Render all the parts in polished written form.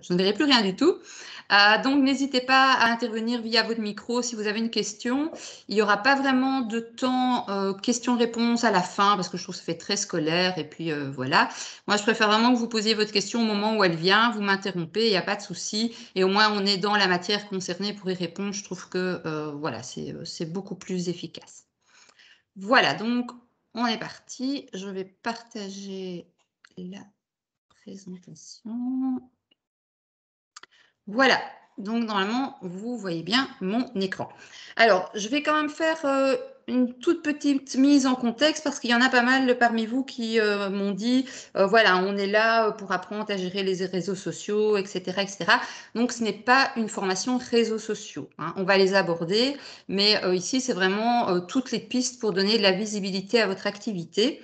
je ne verrai plus rien du tout. Donc, n'hésitez pas à intervenir via votre micro si vous avez une question. Il n'y aura pas vraiment de temps questions-réponses à la fin parce que je trouve que ça fait très scolaire. Et puis, voilà. Moi, je préfère vraiment que vous posiez votre question au moment où elle vient. Vous m'interrompez, il n'y a pas de souci. Et au moins, on est dans la matière concernée pour y répondre. Je trouve que, voilà, c'est beaucoup plus efficace. Voilà, donc, on est parti. Je vais partager la présentation. Voilà, donc normalement, vous voyez bien mon écran. Alors, je vais quand même faire une toute petite mise en contexte parce qu'il y en a pas mal parmi vous qui m'ont dit, voilà, on est là pour apprendre à gérer les réseaux sociaux, etc., etc. Donc, ce n'est pas une formation réseaux sociaux, hein. On va les aborder, mais ici, c'est vraiment toutes les pistes pour donner de la visibilité à votre activité.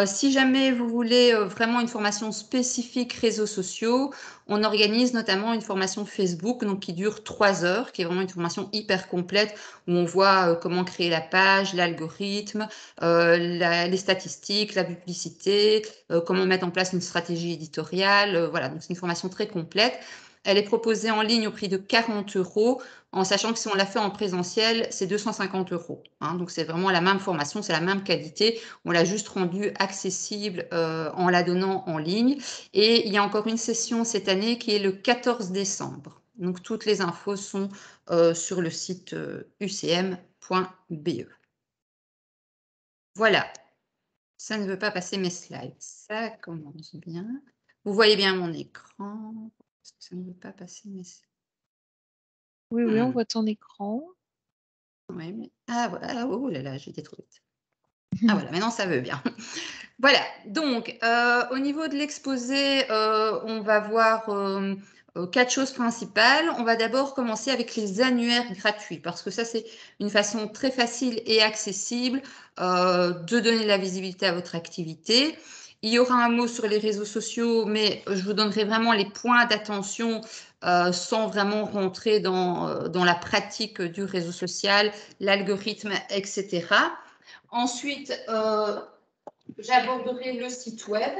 Si jamais vous voulez vraiment une formation spécifique réseaux sociaux, on organise notamment une formation Facebook donc qui dure 3 heures, qui est vraiment une formation hyper complète où on voit comment créer la page, l'algorithme, les statistiques, la publicité, comment mettre en place une stratégie éditoriale. Voilà, donc c'est une formation très complète. Elle est proposée en ligne au prix de 40 €, en sachant que si on la fait en présentiel, c'est 250 €, hein. Donc, c'est vraiment la même formation, c'est la même qualité. On l'a juste rendue accessible en la donnant en ligne. Et il y a encore une session cette année qui est le 14 décembre. Donc, toutes les infos sont sur le site ucm.be. Voilà. Ça ne veut pas passer mes slides. Ça commence bien. Vous voyez bien mon écran. Ça ne veut pas passer mes slides. Oui, oui, on voit ton écran. Oui, mais... Ah, voilà. Oh là là, j'ai été trop vite. Ah, voilà, maintenant ça veut bien. Voilà, donc au niveau de l'exposé, on va voir 4 choses principales. On va d'abord commencer avec les annuaires gratuits parce que ça, c'est une façon très facile et accessible de donner de la visibilité à votre activité. Il y aura un mot sur les réseaux sociaux, mais je vous donnerai vraiment les points d'attention sans vraiment rentrer dans la pratique du réseau social, l'algorithme, etc. Ensuite, j'aborderai le site web.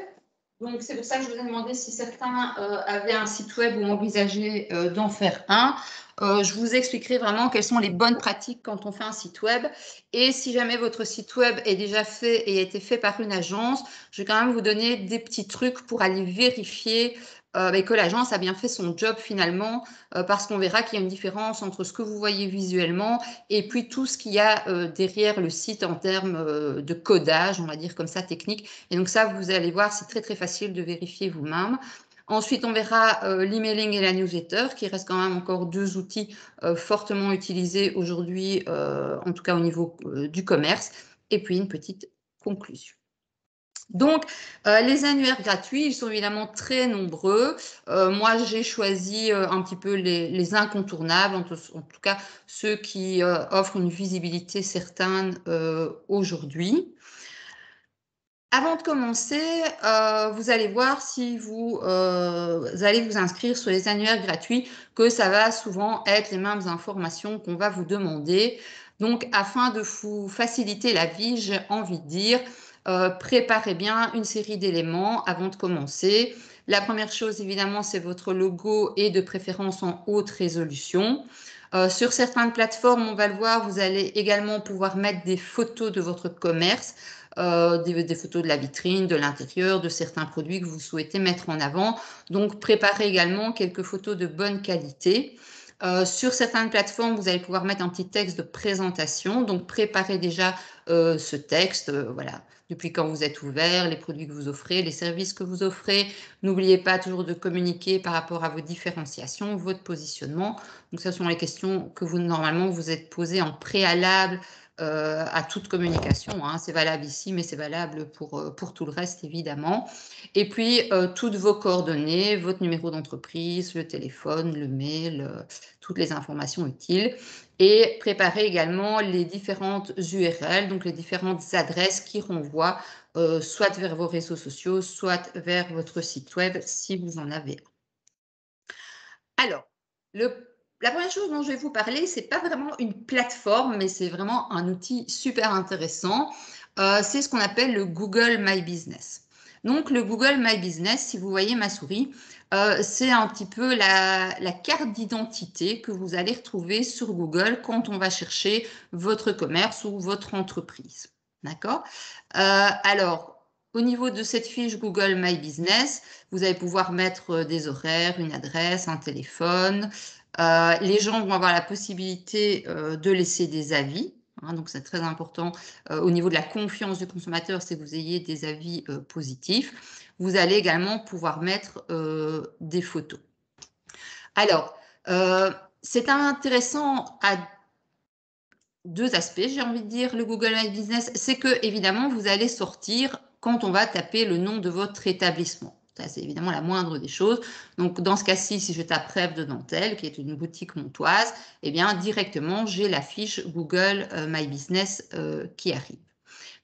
Donc, c'est pour ça que je vous ai demandé si certains avaient un site web ou envisageaient d'en faire un. Je vous expliquerai vraiment quelles sont les bonnes pratiques quand on fait un site web. Et si jamais votre site web est déjà fait et a été fait par une agence, je vais quand même vous donner des petits trucs pour aller vérifier que l'agence a bien fait son job finalement, parce qu'on verra qu'il y a une différence entre ce que vous voyez visuellement et puis tout ce qu'il y a derrière le site en termes de codage, on va dire comme ça, technique. Et donc ça, vous allez voir, c'est très, très facile de vérifier vous-même. Ensuite, on verra l'emailing et la newsletter, qui restent quand même encore 2 outils fortement utilisés aujourd'hui, en tout cas au niveau du commerce. Et puis, une petite conclusion. Donc, les annuaires gratuits, ils sont évidemment très nombreux. Moi, j'ai choisi un petit peu les incontournables, en tout cas ceux qui offrent une visibilité certaine aujourd'hui. Avant de commencer, vous allez voir si vous allez vous inscrire sur les annuaires gratuits, que ça va souvent être les mêmes informations qu'on va vous demander. Donc, afin de vous faciliter la vie, j'ai envie de dire, préparez bien une série d'éléments avant de commencer. La première chose, évidemment, c'est votre logo et de préférence en haute résolution. Sur certaines plateformes, on va le voir, vous allez également pouvoir mettre des photos de votre commerce, des photos de la vitrine, de l'intérieur, de certains produits que vous souhaitez mettre en avant. Donc, préparez également quelques photos de bonne qualité. Sur certaines plateformes, vous allez pouvoir mettre un petit texte de présentation. Donc, préparez déjà ce texte, voilà, depuis quand vous êtes ouvert, les produits que vous offrez, les services que vous offrez. N'oubliez pas toujours de communiquer par rapport à vos différenciations, votre positionnement. Donc, ce sont les questions que vous, normalement, vous êtes posées en préalable à toute communication, hein. C'est valable ici, mais c'est valable pour tout le reste, évidemment. Et puis, toutes vos coordonnées, votre numéro d'entreprise, le téléphone, le mail, toutes les informations utiles. Et préparez également les différentes URL, donc les différentes adresses qui renvoient soit vers vos réseaux sociaux, soit vers votre site web, si vous en avez un. Alors, la première chose dont je vais vous parler, ce n'est pas vraiment une plateforme, mais c'est vraiment un outil super intéressant. C'est ce qu'on appelle le Google My Business. Donc, le Google My Business, si vous voyez ma souris, c'est un petit peu la carte d'identité que vous allez retrouver sur Google quand on va chercher votre commerce ou votre entreprise. D'accord? Alors, au niveau de cette fiche Google My Business, vous allez pouvoir mettre des horaires, une adresse, un téléphone. Les gens vont avoir la possibilité de laisser des avis. Hein, donc, c'est très important au niveau de la confiance du consommateur, c'est que vous ayez des avis positifs. Vous allez également pouvoir mettre des photos. Alors, c'est intéressant à deux aspects, j'ai envie de dire, le Google My Business, c'est que évidemment, vous allez sortir quand on va taper le nom de votre établissement. Ça, c'est évidemment la moindre des choses. Donc, dans ce cas-ci, si je tape Rêve de Dentelle, qui est une boutique montoise, eh bien, directement, j'ai la fiche Google My Business qui arrive.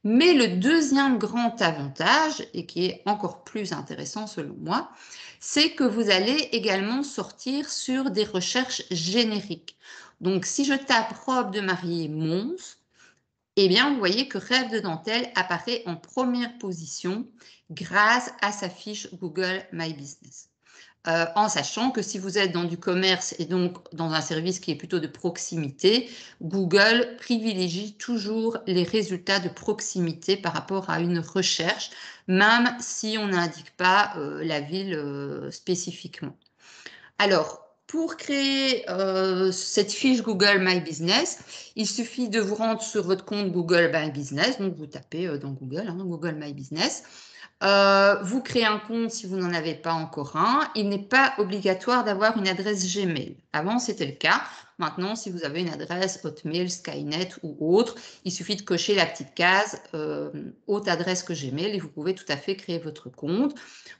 Mais le deuxième grand avantage, et qui est encore plus intéressant selon moi, c'est que vous allez également sortir sur des recherches génériques. Donc, si je tape robe de mariée Mons, eh bien, vous voyez que Rêve de Dentelle apparaît en première position grâce à sa fiche Google My Business. En sachant que si vous êtes dans du commerce et donc dans un service qui est plutôt de proximité, Google privilégie toujours les résultats de proximité par rapport à une recherche, même si on n'indique pas la ville spécifiquement. Alors, pour créer cette fiche Google My Business, il suffit de vous rendre sur votre compte Google My Business. Donc, vous tapez dans Google, Google My Business. Vous créez un compte si vous n'en avez pas encore un. Il n'est pas obligatoire d'avoir une adresse Gmail. Avant, c'était le cas. Maintenant, si vous avez une adresse Hotmail, Skynet ou autre, il suffit de cocher la petite case haute adresse que Gmail et vous pouvez tout à fait créer votre compte.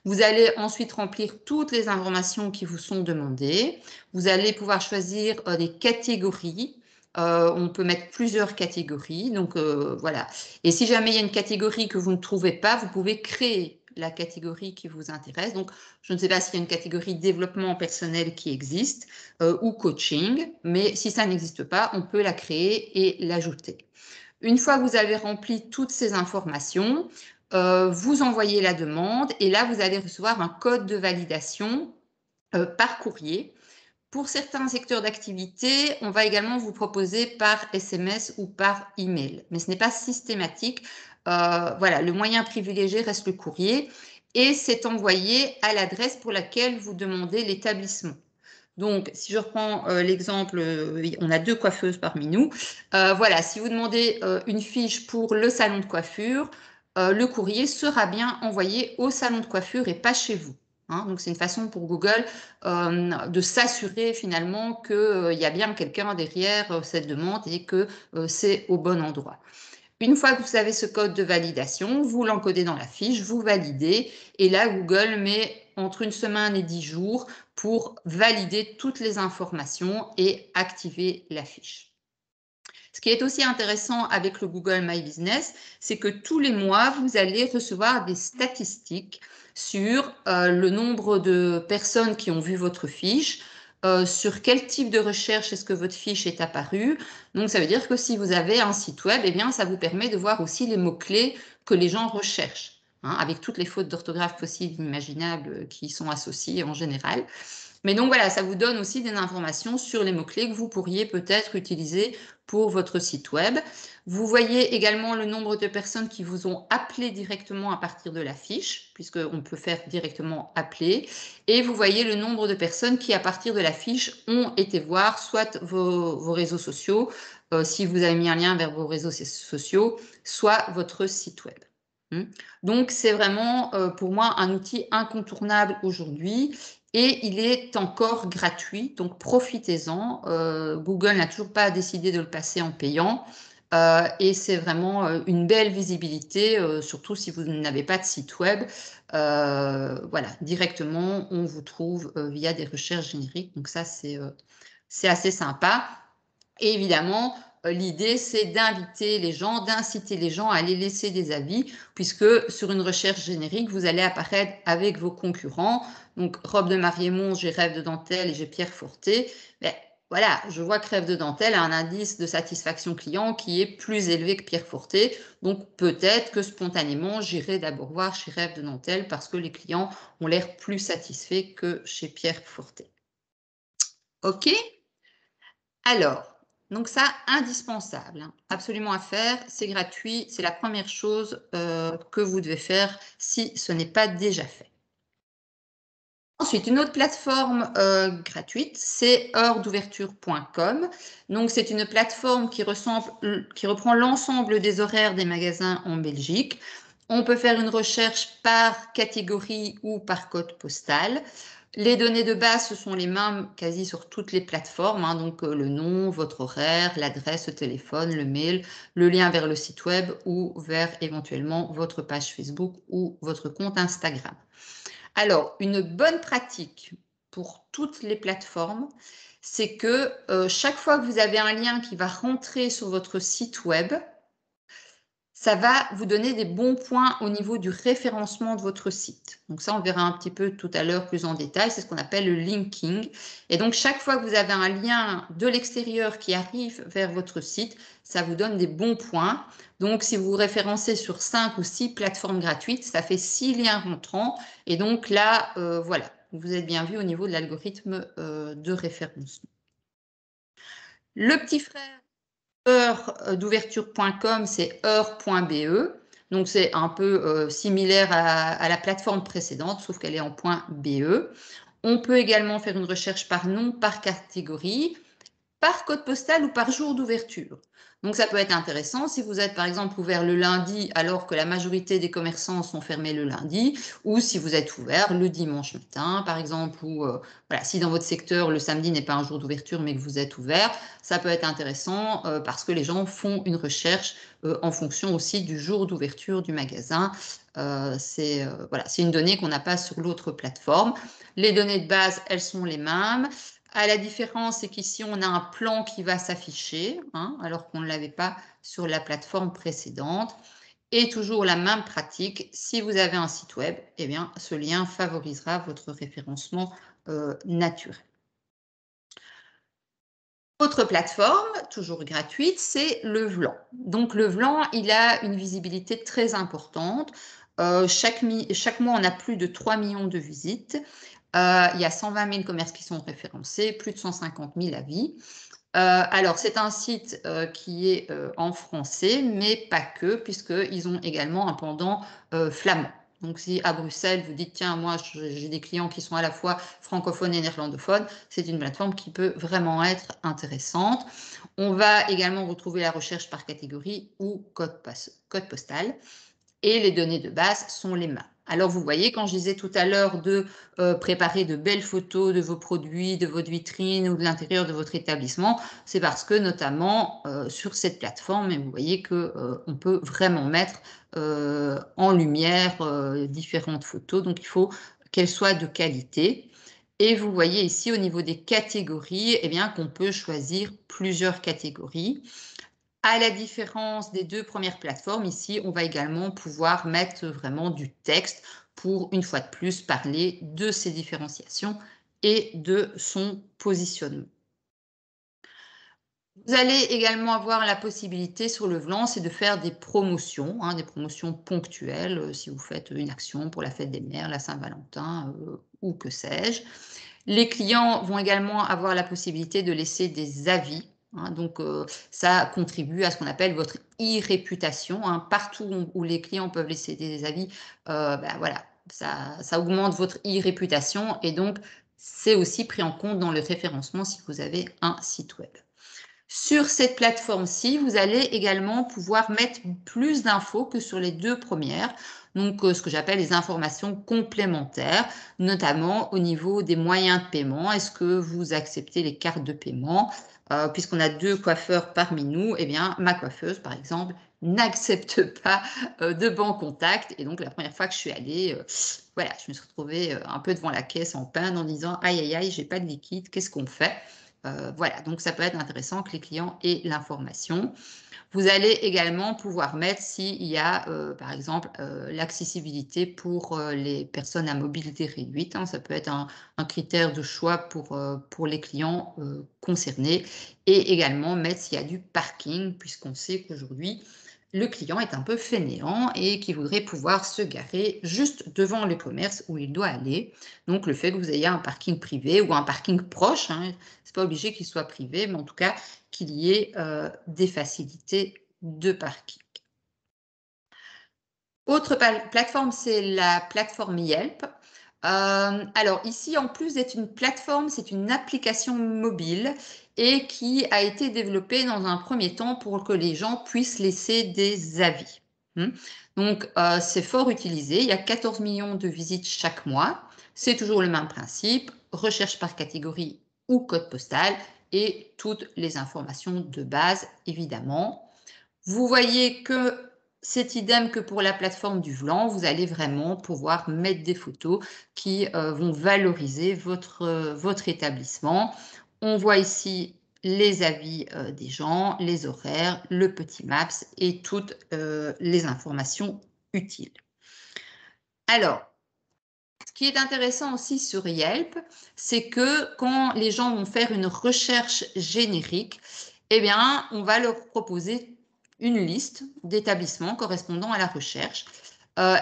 Vous allez ensuite remplir toutes les informations qui vous sont demandées. Vous allez pouvoir choisir des catégories. On peut mettre plusieurs catégories. Donc, voilà. Et si jamais il y a une catégorie que vous ne trouvez pas, vous pouvez créer la catégorie qui vous intéresse. Donc, je ne sais pas s'il y a une catégorie développement personnel qui existe ou coaching, mais si ça n'existe pas, on peut la créer et l'ajouter. Une fois que vous avez rempli toutes ces informations, vous envoyez la demande et là, vous allez recevoir un code de validation par courrier. Pour certains secteurs d'activité, on va également vous proposer par SMS ou par email, mais ce n'est pas systématique. Voilà, le moyen privilégié reste le courrier et c'est envoyé à l'adresse pour laquelle vous demandez l'établissement. Donc, si je reprends l'exemple, on a 2 coiffeuses parmi nous. Voilà, si vous demandez une fiche pour le salon de coiffure, le courrier sera bien envoyé au salon de coiffure et pas chez vous. Hein. Donc, c'est une façon pour Google de s'assurer finalement qu'il y a bien quelqu'un derrière cette demande et que c'est au bon endroit. Une fois que vous avez ce code de validation, vous l'encodez dans la fiche, vous validez et là, Google met entre 1 semaine et 10 jours pour valider toutes les informations et activer la fiche. Ce qui est aussi intéressant avec le Google My Business, c'est que tous les mois, vous allez recevoir des statistiques sur le nombre de personnes qui ont vu votre fiche, sur quel type de recherche est-ce que votre fiche est apparue. Donc, ça veut dire que si vous avez un site web, eh bien, ça vous permet de voir aussi les mots-clés que les gens recherchent, hein, avec toutes les fautes d'orthographe possibles, imaginables qui y sont associées en général. Mais donc voilà, ça vous donne aussi des informations sur les mots-clés que vous pourriez peut-être utiliser pour votre site web. Vous voyez également le nombre de personnes qui vous ont appelé directement à partir de la fiche, puisqu'on peut faire directement appeler. Et vous voyez le nombre de personnes qui, à partir de la fiche, ont été voir soit vos réseaux sociaux, si vous avez mis un lien vers vos réseaux sociaux, soit votre site web. Donc, c'est vraiment pour moi un outil incontournable aujourd'hui. Et il est encore gratuit, donc profitez-en. Google n'a toujours pas décidé de le passer en payant. Et c'est vraiment une belle visibilité, surtout si vous n'avez pas de site web. Voilà, directement, on vous trouve via des recherches génériques. Donc ça, c'est assez sympa. Et évidemment, l'idée, c'est d'inviter les gens, d'inciter les gens à aller laisser des avis, puisque sur une recherche générique, vous allez apparaître avec vos concurrents. Donc, robe de mariée Mons, j'ai Rêve de Dentelle et j'ai Pierre Forté. Mais voilà, je vois que Rêve de Dentelle a un indice de satisfaction client qui est plus élevé que Pierre Fortet. Donc, peut-être que spontanément, j'irai d'abord voir chez Rêve de Dentelle parce que les clients ont l'air plus satisfaits que chez Pierre Fortet. OK? Alors, donc ça, indispensable, hein, absolument à faire, c'est gratuit, c'est la première chose que vous devez faire si ce n'est pas déjà fait. Ensuite, une autre plateforme gratuite, c'est heuresdouverture.com. Donc, c'est une plateforme qui reprend l'ensemble des horaires des magasins en Belgique. On peut faire une recherche par catégorie ou par code postal. Les données de base, ce sont les mêmes quasi sur toutes les plateformes, hein, donc le nom, votre horaire, l'adresse, le téléphone, le mail, le lien vers le site web ou vers éventuellement votre page Facebook ou votre compte Instagram. Alors, une bonne pratique pour toutes les plateformes, c'est que chaque fois que vous avez un lien qui va rentrer sur votre site web, ça va vous donner des bons points au niveau du référencement de votre site. Donc ça, on verra un petit peu tout à l'heure plus en détail, c'est ce qu'on appelle le linking. Et donc, chaque fois que vous avez un lien de l'extérieur qui arrive vers votre site, ça vous donne des bons points. Donc, si vous vous référencez sur 5 ou 6 plateformes gratuites, ça fait 6 liens rentrants. Et donc là, voilà, vous êtes bien vu au niveau de l'algorithme de référencement. Le petit frère heuresdouverture.com, c'est heure.be. Donc, c'est un peu similaire à la plateforme précédente, sauf qu'elle est en .be. On peut également faire une recherche par nom, par catégorie, par code postal ou par jour d'ouverture. Donc, ça peut être intéressant si vous êtes, par exemple, ouvert le lundi alors que la majorité des commerçants sont fermés le lundi, ou si vous êtes ouvert le dimanche matin, par exemple, ou voilà, si dans votre secteur, le samedi n'est pas un jour d'ouverture, mais que vous êtes ouvert, ça peut être intéressant parce que les gens font une recherche en fonction aussi du jour d'ouverture du magasin. C'est une donnée qu'on n'a pas sur l'autre plateforme. Les données de base, elles sont les mêmes. La différence, c'est qu'ici, on a un plan qui va s'afficher, hein, alors qu'on ne l'avait pas sur la plateforme précédente. Et toujours la même pratique, si vous avez un site web, eh bien, ce lien favorisera votre référencement naturel. Autre plateforme, toujours gratuite, c'est le Vlan. Donc, le Vlan, il a une visibilité très importante. Chaque mois, on a plus de 3 millions de visites. Il y a 120 000 commerces qui sont référencés, plus de 150 000 avis. Alors, c'est un site qui est en français, mais pas que, puisqu'ils ont également un pendant flamand. Donc, si à Bruxelles, vous dites, tiens, moi, j'ai des clients qui sont à la fois francophones et néerlandophones, c'est une plateforme qui peut vraiment être intéressante. On va également retrouver la recherche par catégorie ou code postal. Et les données de base sont les mêmes. Alors, vous voyez, quand je disais tout à l'heure de préparer de belles photos de vos produits, de votre vitrine ou de l'intérieur de votre établissement, c'est parce que notamment sur cette plateforme, vous voyez qu'on peut vraiment mettre en lumière différentes photos. Donc, il faut qu'elles soient de qualité. Et vous voyez ici au niveau des catégories, eh bien, qu'on peut choisir plusieurs catégories. À la différence des deux premières plateformes, ici, on va également pouvoir mettre vraiment du texte pour, une fois de plus, parler de ses différenciations et de son positionnement. Vous allez également avoir la possibilité sur le Vlan, c'est de faire des promotions, hein, des promotions ponctuelles, si vous faites une action pour la fête des mères, la Saint-Valentin ou que sais-je. Les clients vont également avoir la possibilité de laisser des avis. Hein, donc, ça contribue à ce qu'on appelle votre e-réputation. Hein, partout où les clients peuvent laisser des avis, voilà, ça augmente votre e-réputation et donc, c'est aussi pris en compte dans le référencement si vous avez un site web. Sur cette plateforme-ci, vous allez également pouvoir mettre plus d'infos que sur les deux premières. Donc, ce que j'appelle les informations complémentaires, notamment au niveau des moyens de paiement. Est-ce que vous acceptez les cartes de paiement? Puisqu'on a 2 coiffeurs parmi nous, eh bien, ma coiffeuse, par exemple, n'accepte pas de banque contact. Et donc, la première fois que je suis allée, voilà, je me suis retrouvée un peu devant la caisse en panne en disant « Aïe, aïe, aïe, j'ai pas de liquide, qu'est-ce qu'on fait ?» Voilà, donc ça peut être intéressant que les clients aient l'information. Vous allez également pouvoir mettre s'il y a, par exemple, l'accessibilité pour les personnes à mobilité réduite. Hein, ça peut être un critère de choix pour les clients concernés. Et également mettre s'il y a du parking, puisqu'on sait qu'aujourd'hui, le client est un peu fainéant et qu'il voudrait pouvoir se garer juste devant le commerce où il doit aller. Donc, le fait que vous ayez un parking privé ou un parking proche, hein, c'est pas obligé qu'il soit privé, mais en tout cas, qu'il y ait des facilités de parking. Autre plateforme, c'est la plateforme Yelp. Alors ici, en plus d'être une plateforme, c'est une application mobile et qui a été développée dans un premier temps pour que les gens puissent laisser des avis. Donc, c'est fort utilisé. Il y a 14 millions de visites chaque mois. C'est toujours le même principe, recherche par catégorie ou code postal et toutes les informations de base, évidemment. Vous voyez que c'est idem que pour la plateforme du Vlan, vous allez vraiment pouvoir mettre des photos qui vont valoriser votre établissement. On voit ici les avis des gens, les horaires, le petit Maps et toutes les informations utiles. Alors, ce qui est intéressant aussi sur Yelp, c'est que quand les gens vont faire une recherche générique, eh bien, on va leur proposer une liste d'établissements correspondant à la recherche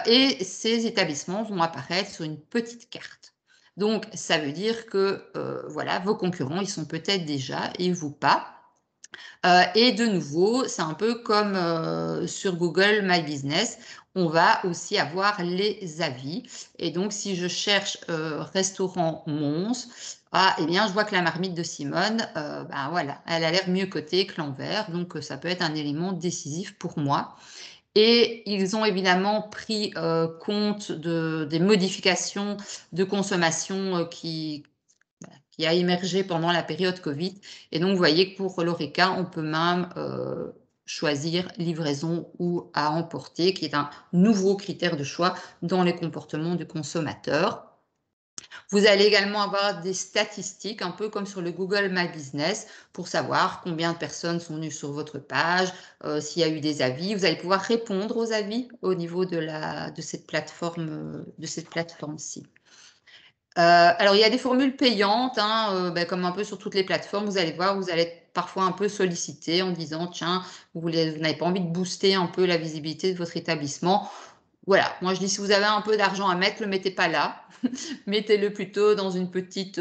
et ces établissements vont apparaître sur une petite carte. Donc, ça veut dire que voilà, vos concurrents, ils sont peut-être déjà et vous pas. Et de nouveau, c'est un peu comme sur Google My Business, on va aussi avoir les avis. Et donc, si je cherche restaurant Mons, eh bien, je vois que la marmite de Simone, ben voilà, elle a l'air mieux cotée que l'envers. Donc, ça peut être un élément décisif pour moi. Et ils ont évidemment pris compte des modifications de consommation qui a émergé pendant la période Covid. Et donc, vous voyez que pour l'Horeca, on peut même choisir livraison ou à emporter, qui est un nouveau critère de choix dans les comportements du consommateur. Vous allez également avoir des statistiques, un peu comme sur le Google My Business, pour savoir combien de personnes sont venues sur votre page, s'il y a eu des avis. Vous allez pouvoir répondre aux avis au niveau de cette plateforme-ci. Alors, il y a des formules payantes, hein, comme un peu sur toutes les plateformes. Vous allez voir, vous allez être parfois un peu sollicité en disant, tiens, vous n'avez pas envie de booster un peu la visibilité de votre établissement. Voilà, moi je dis, si vous avez un peu d'argent à mettre, le mettez pas là. Mettez-le plutôt dans une petite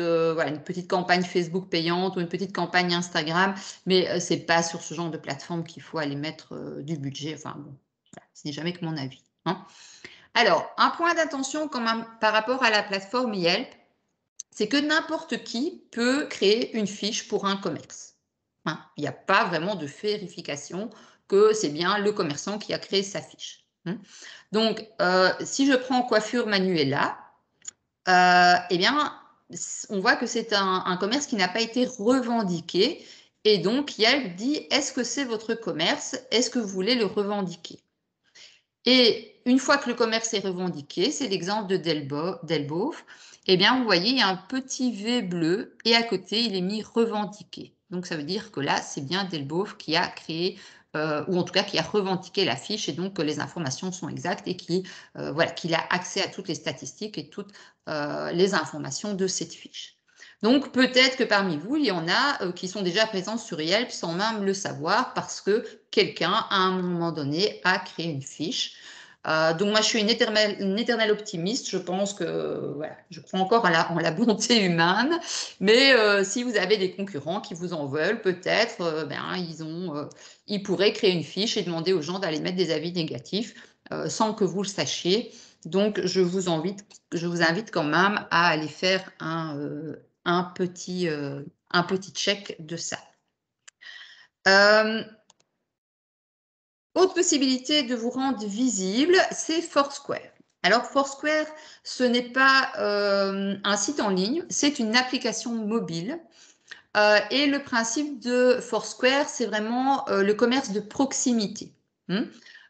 campagne Facebook payante ou une petite campagne Instagram. Mais c'est pas sur ce genre de plateforme qu'il faut aller mettre du budget. Enfin, bon, voilà, ce n'est jamais que mon avis. Hein. Alors, un point d'attention quand même par rapport à la plateforme Yelp, c'est que n'importe qui peut créer une fiche pour un commerce. Hein, il n'y a pas vraiment de vérification que c'est bien le commerçant qui a créé sa fiche. Hein. Donc, si je prends Coiffure Manuela, eh bien, on voit que c'est un commerce qui n'a pas été revendiqué. Et donc, Yelp dit, est-ce que c'est votre commerce? Est-ce que vous voulez le revendiquer? Et une fois que le commerce est revendiqué, c'est l'exemple de Delboeuf, eh bien, vous voyez, il y a un petit V bleu et à côté, il est mis revendiqué. Donc, ça veut dire que là, c'est bien Delboeuf qui a créé, ou en tout cas qui a revendiqué la fiche et donc que les informations sont exactes et qu'il a accès à toutes les statistiques et toutes les informations de cette fiche. Donc, peut-être que parmi vous, il y en a qui sont déjà présents sur Yelp sans même le savoir parce que quelqu'un, à un moment donné, a créé une fiche. Donc, moi, je suis une éternelle optimiste. Je pense que voilà, je crois encore en la bonté humaine. Mais si vous avez des concurrents qui vous en veulent, peut-être, ils pourraient créer une fiche et demander aux gens d'aller mettre des avis négatifs sans que vous le sachiez. Donc, je vous invite quand même à aller faire un petit check de ça. Autre possibilité de vous rendre visible, c'est Foursquare. Alors, Foursquare, ce n'est pas un site en ligne, c'est une application mobile. Et le principe de Foursquare, c'est vraiment le commerce de proximité.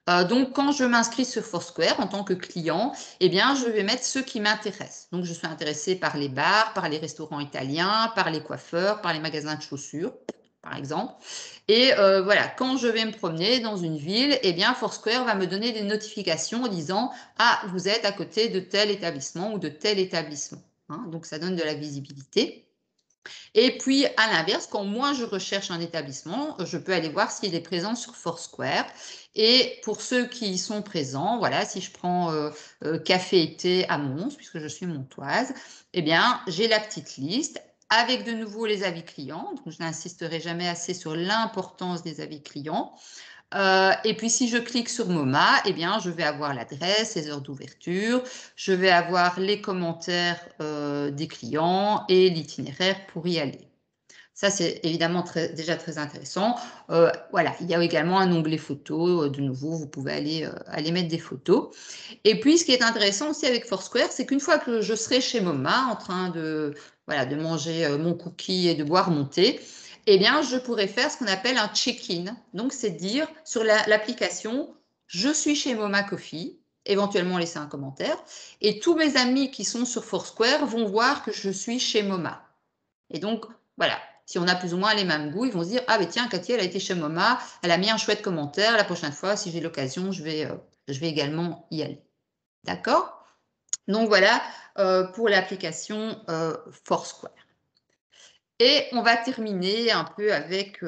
Donc, quand je m'inscris sur Foursquare en tant que client, eh bien, je vais mettre ceux qui m'intéressent. Donc, je suis intéressée par les bars, par les restaurants italiens, par les coiffeurs, par les magasins de chaussures, par exemple. Et voilà, quand je vais me promener dans une ville, eh bien, Foursquare va me donner des notifications en disant « Ah, vous êtes à côté de tel établissement ou de tel établissement. » Donc, ça donne de la visibilité. Et puis, à l'inverse, quand moi je recherche un établissement, je peux aller voir s'il est présent sur Foursquare. Et pour ceux qui y sont présents, voilà, si je prends café et thé à Mons, puisque je suis montoise, eh bien, j'ai la petite liste avec de nouveau les avis clients. Donc, je n'insisterai jamais assez sur l'importance des avis clients. Et puis, si je clique sur MoMA, eh bien, je vais avoir l'adresse, les heures d'ouverture, je vais avoir les commentaires des clients et l'itinéraire pour y aller. Ça, c'est évidemment déjà très intéressant. Voilà, il y a également un onglet photos. De nouveau, vous pouvez aller mettre des photos. Et puis, ce qui est intéressant aussi avec Foursquare, c'est qu'une fois que je serai chez MoMA en train de manger mon cookie et de boire mon thé, eh bien, je pourrais faire ce qu'on appelle un check-in. Donc, c'est dire sur l'application, je suis chez MoMA Coffee, éventuellement laisser un commentaire, et tous mes amis qui sont sur Foursquare vont voir que je suis chez MoMA. Et donc, voilà, si on a plus ou moins les mêmes goûts, ils vont se dire « Ah, mais tiens, Cathy, elle a été chez MoMA, elle a mis un chouette commentaire, la prochaine fois, si j'ai l'occasion, je vais également y aller. » D'accord? Donc, voilà pour l'application Foursquare. Et on va terminer un peu avec,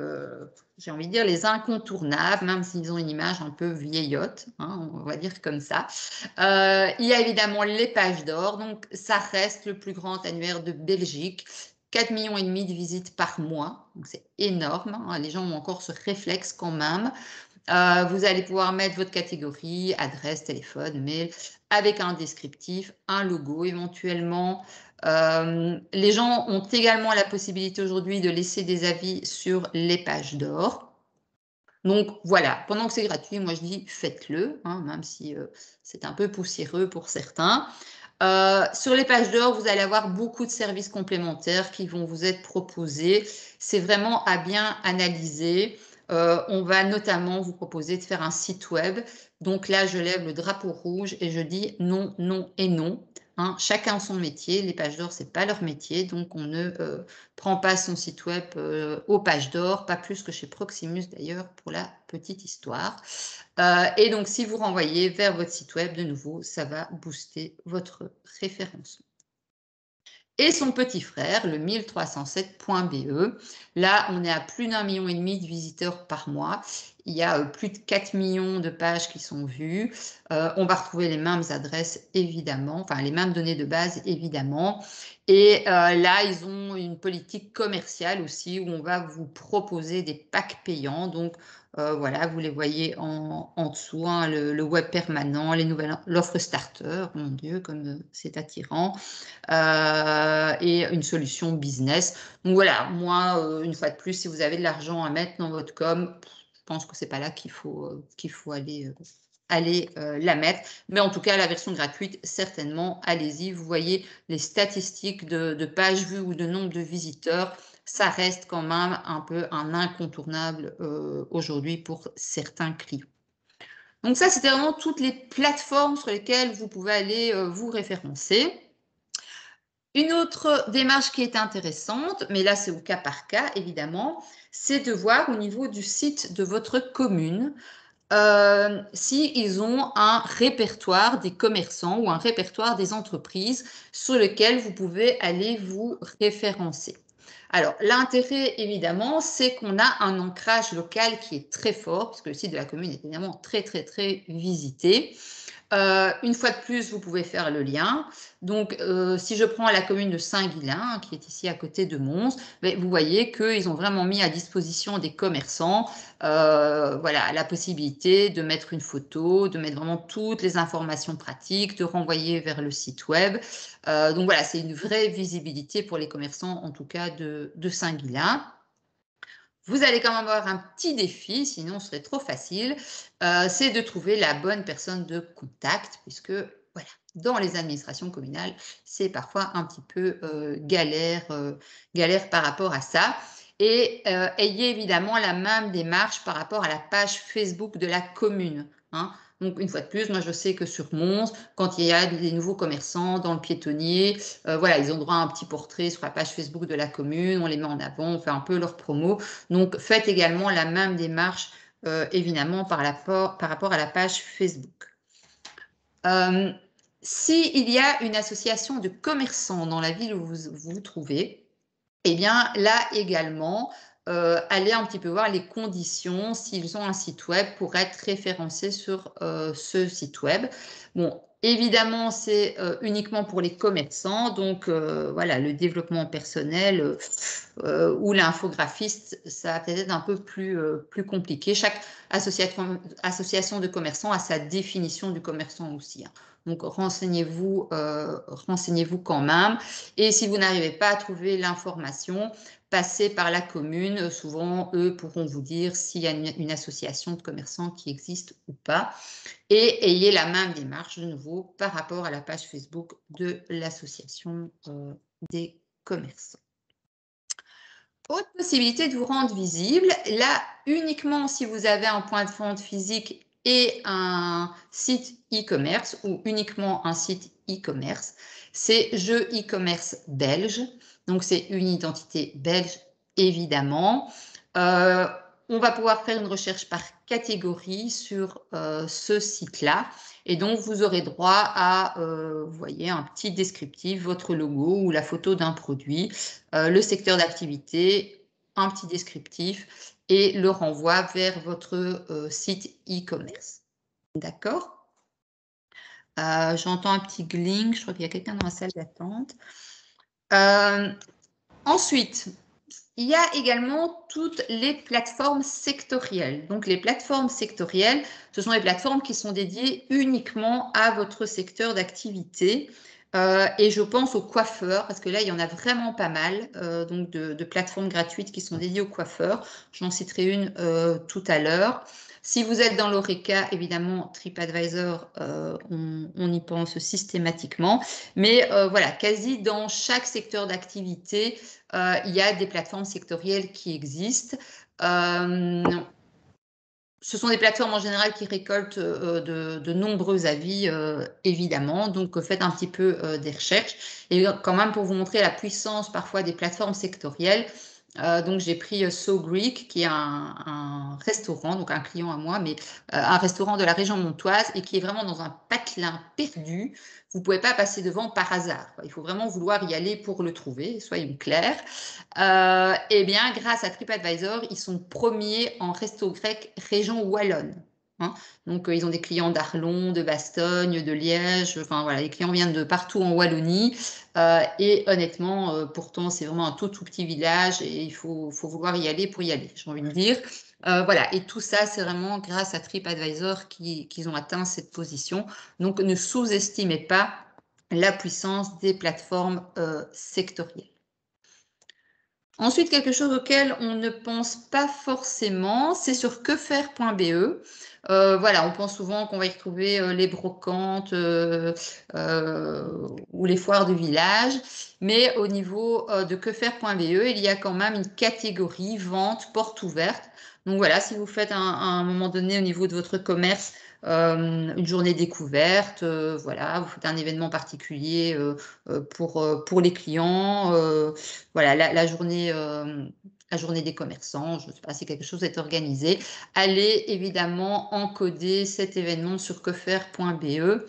j'ai envie de dire, les incontournables, même s'ils ont une image un peu vieillotte, on va dire comme ça. Il y a évidemment les pages d'or, donc ça reste le plus grand annuaire de Belgique. 4,5 millions de visites par mois, donc c'est énorme, les gens ont encore ce réflexe quand même. Vous allez pouvoir mettre votre catégorie, adresse, téléphone, mail, avec un descriptif, un logo éventuellement. Les gens ont également la possibilité aujourd'hui de laisser des avis sur les pages d'or. Donc voilà, pendant que c'est gratuit, moi je dis faites-le, même si c'est un peu poussiéreux pour certains. Sur les pages d'or, vous allez avoir beaucoup de services complémentaires qui vont vous être proposés. C'est vraiment à bien analyser. On va notamment vous proposer de faire un site web. Donc là, je lève le drapeau rouge et je dis non, non et non. Chacun son métier. Les pages d'or, ce n'est pas leur métier. Donc, on ne prend pas son site web aux pages d'or, pas plus que chez Proximus d'ailleurs, pour la petite histoire. Et donc, si vous renvoyez vers votre site web, de nouveau, ça va booster votre référencement. Et son petit frère, le 1307.be. Là, on est à plus d'1,5 million de visiteurs par mois. Il y a plus de 4 millions de pages qui sont vues. On va retrouver les mêmes adresses, évidemment, enfin les mêmes données de base, évidemment. Et là, ils ont une politique commerciale aussi où on va vous proposer des packs payants. Donc, voilà, vous les voyez en dessous, le web permanent, l'offre starter, mon Dieu, comme c'est attirant. Et une solution business. Donc voilà, moi, une fois de plus, si vous avez de l'argent à mettre dans votre com, je pense que ce n'est pas là qu'il faut aller la mettre. Mais en tout cas, la version gratuite, certainement, allez-y. Vous voyez les statistiques de pages vues ou de nombre de visiteurs. Ça reste quand même un peu un incontournable aujourd'hui pour certains clients. Donc ça, c'était vraiment toutes les plateformes sur lesquelles vous pouvez aller vous référencer. Une autre démarche qui est intéressante, mais là c'est au cas par cas évidemment, c'est de voir au niveau du site de votre commune s'ils ont un répertoire des commerçants ou un répertoire des entreprises sur lequel vous pouvez aller vous référencer. Alors, l'intérêt, évidemment, c'est qu'on a un ancrage local qui est très fort, parce que le site de la commune est évidemment très, très, très visité. Une fois de plus, vous pouvez faire le lien. Donc, si je prends la commune de Saint-Guilain, qui est ici à côté de Mons, vous voyez qu'ils ont vraiment mis à disposition des commerçants voilà, la possibilité de mettre une photo, de mettre vraiment toutes les informations pratiques, de renvoyer vers le site web. Donc voilà, c'est une vraie visibilité pour les commerçants, en tout cas de Saint-Guilain. Vous allez quand même avoir un petit défi, sinon ce serait trop facile, c'est de trouver la bonne personne de contact, puisque voilà, dans les administrations communales, c'est parfois un petit peu galère par rapport à ça. Et ayez évidemment la même démarche par rapport à la page Facebook de la commune. hein. Donc, une fois de plus, moi, je sais que sur Mons, quand il y a des nouveaux commerçants dans le piétonnier, voilà, ils ont droit à un petit portrait sur la page Facebook de la commune, on les met en avant, on fait un peu leur promo. Donc, faites également la même démarche, évidemment, par rapport à la page Facebook. S'il y a une association de commerçants dans la ville où vous vous trouvez, eh bien, là également, allez un petit peu voir les conditions, s'ils ont un site web pour être référencés sur ce site web. Bon, évidemment, c'est uniquement pour les commerçants, donc voilà, le développement personnel ou l'infographiste, ça va peut-être être un peu plus compliqué. Chaque association de commerçants a sa définition du commerçant aussi, hein. Donc, renseignez-vous quand même. Et si vous n'arrivez pas à trouver l'information, passez par la commune. Souvent, eux pourront vous dire s'il y a une association de commerçants qui existe ou pas. Et ayez la même démarche de nouveau par rapport à la page Facebook de l'association des commerçants. Autre possibilité de vous rendre visible, là uniquement si vous avez un point de vente physique et un site e-commerce ou uniquement un site e-commerce, c'est Jeux e-commerce belge. Donc c'est une identité belge évidemment. On va pouvoir faire une recherche par catégorie sur ce site-là. Et donc, vous aurez droit à, vous voyez, un petit descriptif, votre logo ou la photo d'un produit, le secteur d'activité, un petit descriptif et le renvoi vers votre site e-commerce. D'accord? J'entends un petit gling, je crois qu'il y a quelqu'un dans la salle d'attente. Ensuite, il y a également toutes les plateformes sectorielles. Donc, les plateformes sectorielles, ce sont les plateformes qui sont dédiées uniquement à votre secteur d'activité. Et je pense aux coiffeurs, parce que là, il y en a vraiment pas mal donc de plateformes gratuites qui sont dédiées aux coiffeurs. J'en citerai une tout à l'heure. Si vous êtes dans l'ORECA, évidemment, TripAdvisor, on y pense systématiquement. Mais voilà, quasi dans chaque secteur d'activité, il y a des plateformes sectorielles qui existent. Ce sont des plateformes en général qui récoltent de nombreux avis, évidemment. Donc, faites un petit peu des recherches. Et quand même, pour vous montrer la puissance parfois des plateformes sectorielles, donc j'ai pris So Greek, qui est un restaurant, donc un client à moi, mais un restaurant de la région montoise et qui est vraiment dans un patelin perdu. Vous ne pouvez pas passer devant par hasard. Il faut vraiment vouloir y aller pour le trouver, soyons clairs. Eh bien, grâce à TripAdvisor, ils sont premiers en resto grec région wallonne, hein. Donc, ils ont des clients d'Arlon, de Bastogne, de Liège. Enfin, voilà, les clients viennent de partout en Wallonie. Et honnêtement, pourtant, c'est vraiment un tout petit village et il faut vouloir y aller pour y aller, j'ai envie de dire. Voilà, et tout ça, c'est vraiment grâce à TripAdvisor qu'ils ont atteint cette position. Donc, ne sous-estimez pas la puissance des plateformes sectorielles. Ensuite, quelque chose auquel on ne pense pas forcément, c'est sur quefaire.be. Voilà, on pense souvent qu'on va y retrouver les brocantes ou les foires du village, mais au niveau de quefaire.be, il y a quand même une catégorie vente porte ouverte. Donc voilà, si vous faites à un moment donné au niveau de votre commerce une journée découverte, voilà, vous faites un événement particulier pour les clients, voilà, la journée des commerçants, je ne sais pas si quelque chose est organisé. Allez évidemment encoder cet événement sur quefaire.be. Il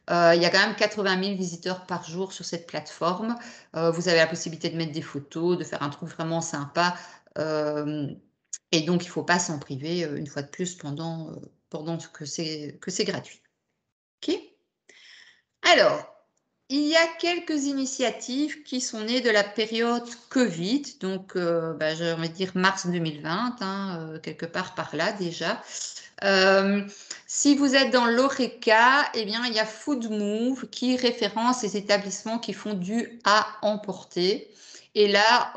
y a quand même 80 000 visiteurs par jour sur cette plateforme. Vous avez la possibilité de mettre des photos, de faire un truc vraiment sympa. Et donc, il ne faut pas s'en priver une fois de plus pendant que c'est gratuit. OK ? Alors, il y a quelques initiatives qui sont nées de la période Covid, donc j'ai envie de dire mars 2020, hein, quelque part par là déjà. Si vous êtes dans l'ORECA, eh bien, il y a Food Move qui référence les établissements qui font du à emporter. Et là,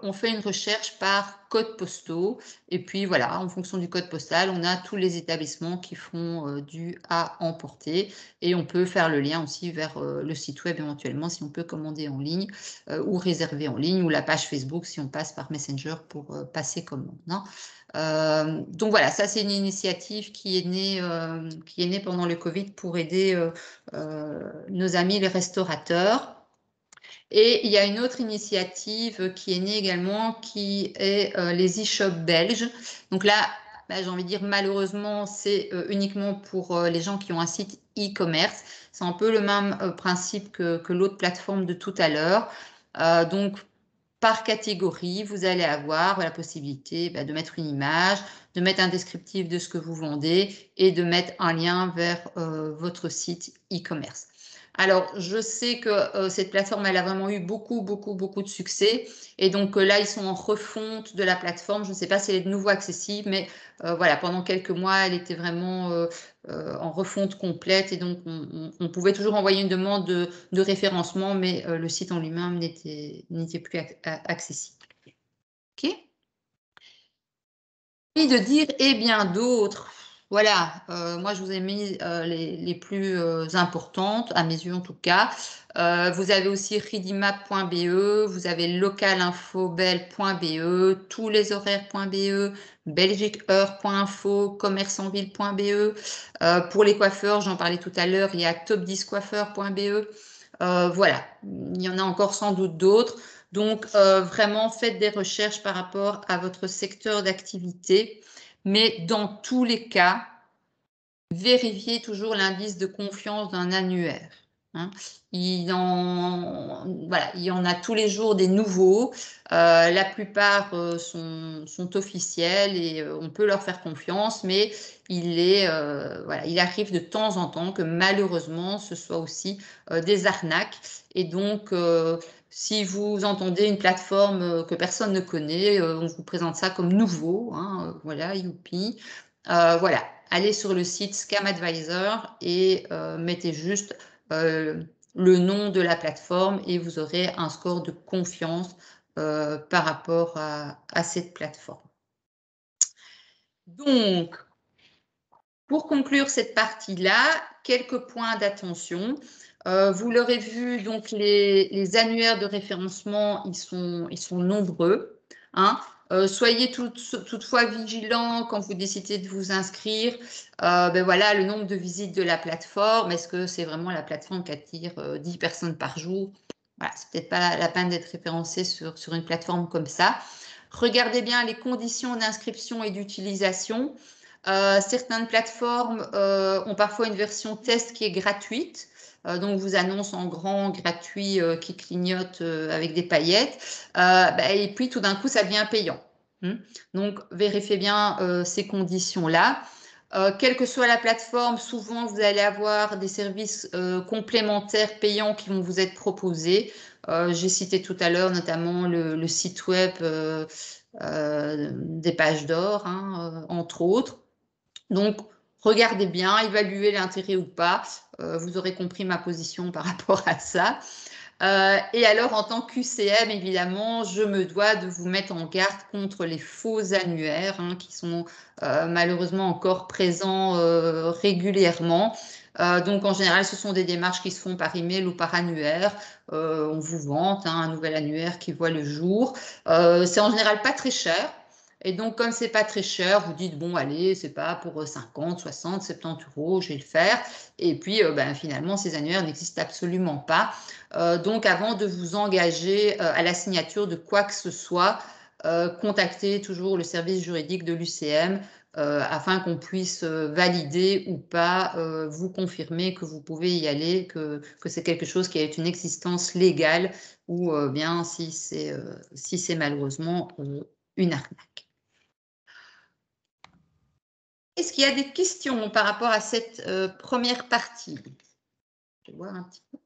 on fait une recherche par code postaux. Et puis voilà, en fonction du code postal, on a tous les établissements qui font du à emporter. Et on peut faire le lien aussi vers le site web éventuellement si on peut commander en ligne ou réserver en ligne, ou la page Facebook si on passe par Messenger pour passer commande. Donc voilà, ça c'est une initiative qui est née pendant le Covid pour aider nos amis les restaurateurs. Et il y a une autre initiative qui est née également, qui est les e-shops belges. Donc là, j'ai envie de dire, malheureusement, c'est uniquement pour les gens qui ont un site e-commerce. C'est un peu le même principe que l'autre plateforme de tout à l'heure. Donc, par catégorie, vous allez avoir la possibilité de mettre une image, de mettre un descriptif de ce que vous vendez et de mettre un lien vers votre site e-commerce. Alors, je sais que cette plateforme, elle a vraiment eu beaucoup de succès. Et donc là, ils sont en refonte de la plateforme. Je ne sais pas si elle est de nouveau accessible, mais voilà, pendant quelques mois, elle était vraiment en refonte complète. Et donc, on pouvait toujours envoyer une demande de référencement, mais le site en lui-même n'était plus accessible. OK ? Et de dire, et bien d'autres. Voilà, moi je vous ai mis les plus importantes, à mes yeux en tout cas. Vous avez aussi ridimap.be, vous avez localinfobel.be, tousleshoraires.be, belgiqueheure.info, commerçantville.be. Pour les coiffeurs, j'en parlais tout à l'heure, il y a top10coiffeurs.be. Voilà, il y en a encore sans doute d'autres. Donc, vraiment, faites des recherches par rapport à votre secteur d'activité. Mais dans tous les cas, vérifiez toujours l'indice de confiance d'un annuaire. Il y en a tous les jours des nouveaux. La plupart sont officiels et on peut leur faire confiance, mais il arrive de temps en temps que malheureusement ce soit aussi des arnaques. Et donc, si vous entendez une plateforme que personne ne connaît, on vous présente ça comme nouveau. Voilà, youpi. Voilà, allez sur le site Scam Advisor et mettez juste le nom de la plateforme et vous aurez un score de confiance par rapport à cette plateforme. Donc, pour conclure cette partie-là, quelques points d'attention. Vous l'aurez vu, donc les annuaires de référencement, ils sont nombreux. Soyez toutefois vigilants quand vous décidez de vous inscrire. Voilà, le nombre de visites de la plateforme. Est-ce que c'est vraiment la plateforme qui attire 10 personnes par jour? Voilà, c'est peut-être pas la peine d'être référencé sur une plateforme comme ça. Regardez bien les conditions d'inscription et d'utilisation. Certaines plateformes ont parfois une version test qui est gratuite. Donc, vous annonce en grand gratuit qui clignote avec des paillettes. Et puis, tout d'un coup, ça devient payant. Donc, vérifiez bien ces conditions-là. Quelle que soit la plateforme, souvent, vous allez avoir des services complémentaires payants qui vont vous être proposés. J'ai cité tout à l'heure notamment le site web des pages d'or, entre autres. Donc, regardez bien, évaluez l'intérêt ou pas. Vous aurez compris ma position par rapport à ça. Et alors, en tant qu'UCM, évidemment, je me dois de vous mettre en garde contre les faux annuaires qui sont malheureusement encore présents régulièrement. Donc, en général, ce sont des démarches qui se font par email ou par annuaire. On vous vante un nouvel annuaire qui voit le jour. C'est en général pas très cher. Et donc, comme c'est pas très cher, vous dites, bon, allez, c'est pas pour 50, 60, 70 euros, je vais le faire. Et puis, finalement, ces annuaires n'existent absolument pas. Donc, avant de vous engager à la signature de quoi que ce soit, contactez toujours le service juridique de l'UCM afin qu'on puisse valider ou pas vous confirmer que vous pouvez y aller, que c'est quelque chose qui a une existence légale ou bien si c'est malheureusement une arnaque. Est-ce qu'il y a des questions par rapport à cette première partie? Je vais voir un petit peu.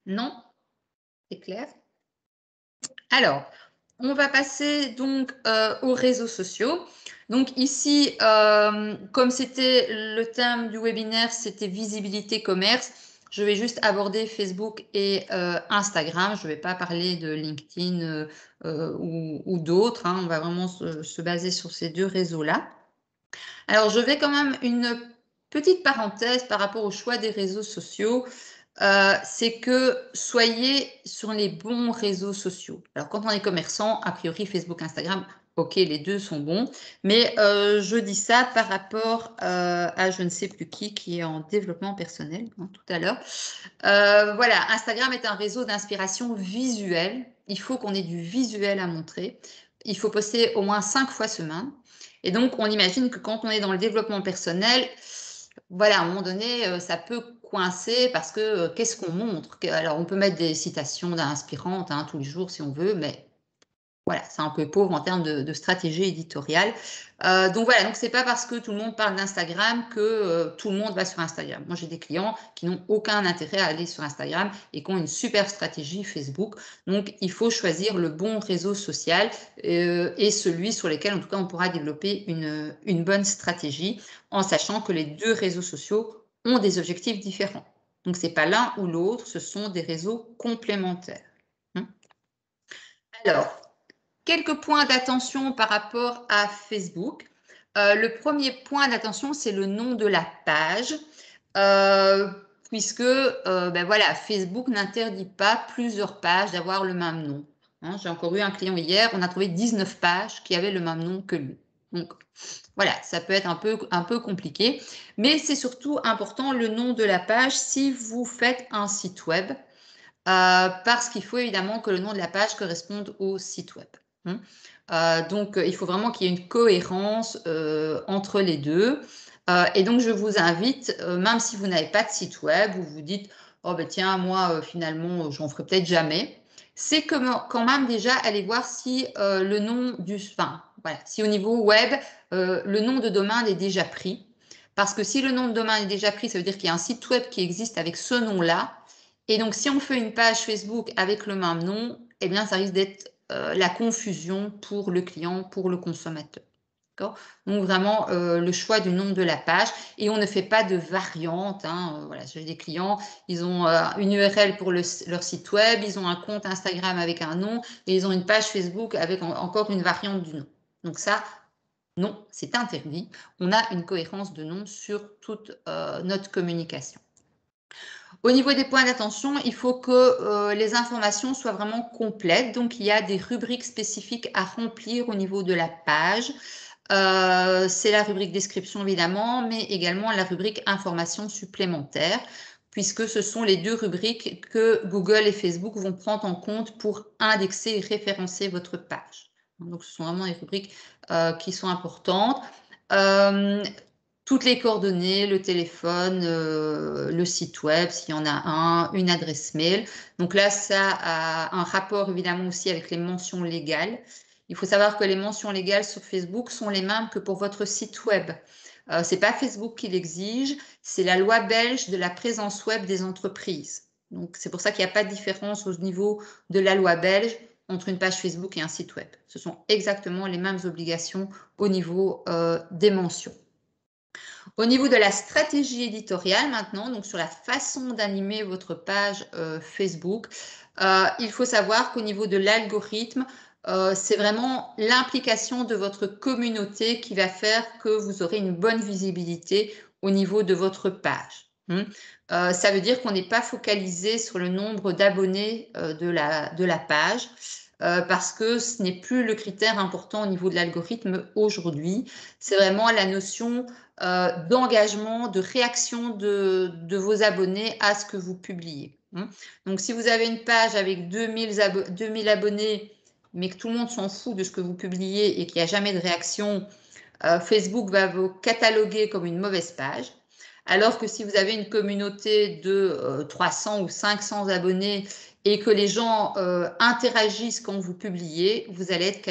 Non? C'est clair? Alors, on va passer donc aux réseaux sociaux. Donc ici, comme c'était le thème du webinaire, c'était visibilité commerce. Je vais juste aborder Facebook et Instagram. Je ne vais pas parler de LinkedIn ou d'autres. On va vraiment se baser sur ces deux réseaux-là. Alors, je vais quand même une petite parenthèse par rapport au choix des réseaux sociaux. C'est que soyez sur les bons réseaux sociaux. Alors, quand on est commerçant, a priori, Facebook, Instagram, ok, les deux sont bons. Mais je dis ça par rapport à je ne sais plus qui est en développement personnel tout à l'heure. Voilà, Instagram est un réseau d'inspiration visuelle. Il faut qu'on ait du visuel à montrer. Il faut poster au moins 5 fois semaine. Et donc, on imagine que quand on est dans le développement personnel, voilà, à un moment donné, ça peut coincer parce que qu'est-ce qu'on montre? Alors, on peut mettre des citations d'inspirantes tous les jours si on veut, mais voilà, c'est un peu pauvre en termes de stratégie éditoriale. Donc voilà, donc c'est pas parce que tout le monde parle d'Instagram que tout le monde va sur Instagram. Moi, j'ai des clients qui n'ont aucun intérêt à aller sur Instagram et qui ont une super stratégie Facebook. Donc, il faut choisir le bon réseau social et celui sur lequel, en tout cas, on pourra développer une bonne stratégie en sachant que les deux réseaux sociaux ont des objectifs différents. Donc, c'est pas l'un ou l'autre, ce sont des réseaux complémentaires. Alors, quelques points d'attention par rapport à Facebook. Le premier point d'attention, c'est le nom de la page, puisque ben voilà, Facebook n'interdit pas plusieurs pages d'avoir le même nom. J'ai encore eu un client hier, on a trouvé 19 pages qui avaient le même nom que lui. Donc voilà, ça peut être un peu compliqué, mais c'est surtout important le nom de la page si vous faites un site web. Parce qu'il faut évidemment que le nom de la page corresponde au site web. Donc, il faut vraiment qu'il y ait une cohérence entre les deux. Et donc, je vous invite, même si vous n'avez pas de site web, ou vous dites, oh ben tiens, moi, finalement, j'en ferai peut-être jamais, c'est quand même déjà aller voir si le nom voilà, si au niveau web, le nom de domaine est déjà pris. Parce que si le nom de domaine est déjà pris, ça veut dire qu'il y a un site web qui existe avec ce nom-là. Et donc, si on fait une page Facebook avec le même nom, eh bien, ça risque d'être la confusion pour le client, pour le consommateur. Donc, vraiment, le choix du nom de la page. Et on ne fait pas de variante. Voilà, j'ai des clients, ils ont une URL pour leur site web, ils ont un compte Instagram avec un nom, et ils ont une page Facebook avec encore une variante du nom. Donc ça, non, c'est interdit. On a une cohérence de nom sur toute notre communication. Au niveau des points d'attention, il faut que les informations soient vraiment complètes. Donc, il y a des rubriques spécifiques à remplir au niveau de la page. C'est la rubrique description, évidemment, mais également la rubrique information supplémentaire, puisque ce sont les deux rubriques que Google et Facebook vont prendre en compte pour indexer et référencer votre page. Donc, ce sont vraiment des rubriques qui sont importantes. Toutes les coordonnées, le téléphone, le site web, s'il y en a un, une adresse mail. Donc là, ça a un rapport évidemment aussi avec les mentions légales. Il faut savoir que les mentions légales sur Facebook sont les mêmes que pour votre site web. Ce n'est pas Facebook qui l'exige, c'est la loi belge de la présence web des entreprises. Donc c'est pour ça qu'il n'y a pas de différence au niveau de la loi belge entre une page Facebook et un site web. Ce sont exactement les mêmes obligations au niveau des mentions. Au niveau de la stratégie éditoriale maintenant, donc sur la façon d'animer votre page Facebook, il faut savoir qu'au niveau de l'algorithme, c'est vraiment l'implication de votre communauté qui va faire que vous aurez une bonne visibilité au niveau de votre page. Ça veut dire qu'on n'est pas focalisé sur le nombre d'abonnés de la page. Parce que ce n'est plus le critère important au niveau de l'algorithme aujourd'hui. C'est vraiment la notion d'engagement, de réaction de vos abonnés à ce que vous publiez. Donc, si vous avez une page avec 2000 abonnés, mais que tout le monde s'en fout de ce que vous publiez et qu'il n'y a jamais de réaction, Facebook va vous cataloguer comme une mauvaise page. Alors que si vous avez une communauté de 300 ou 500 abonnés et que les gens interagissent quand vous publiez, vous allez être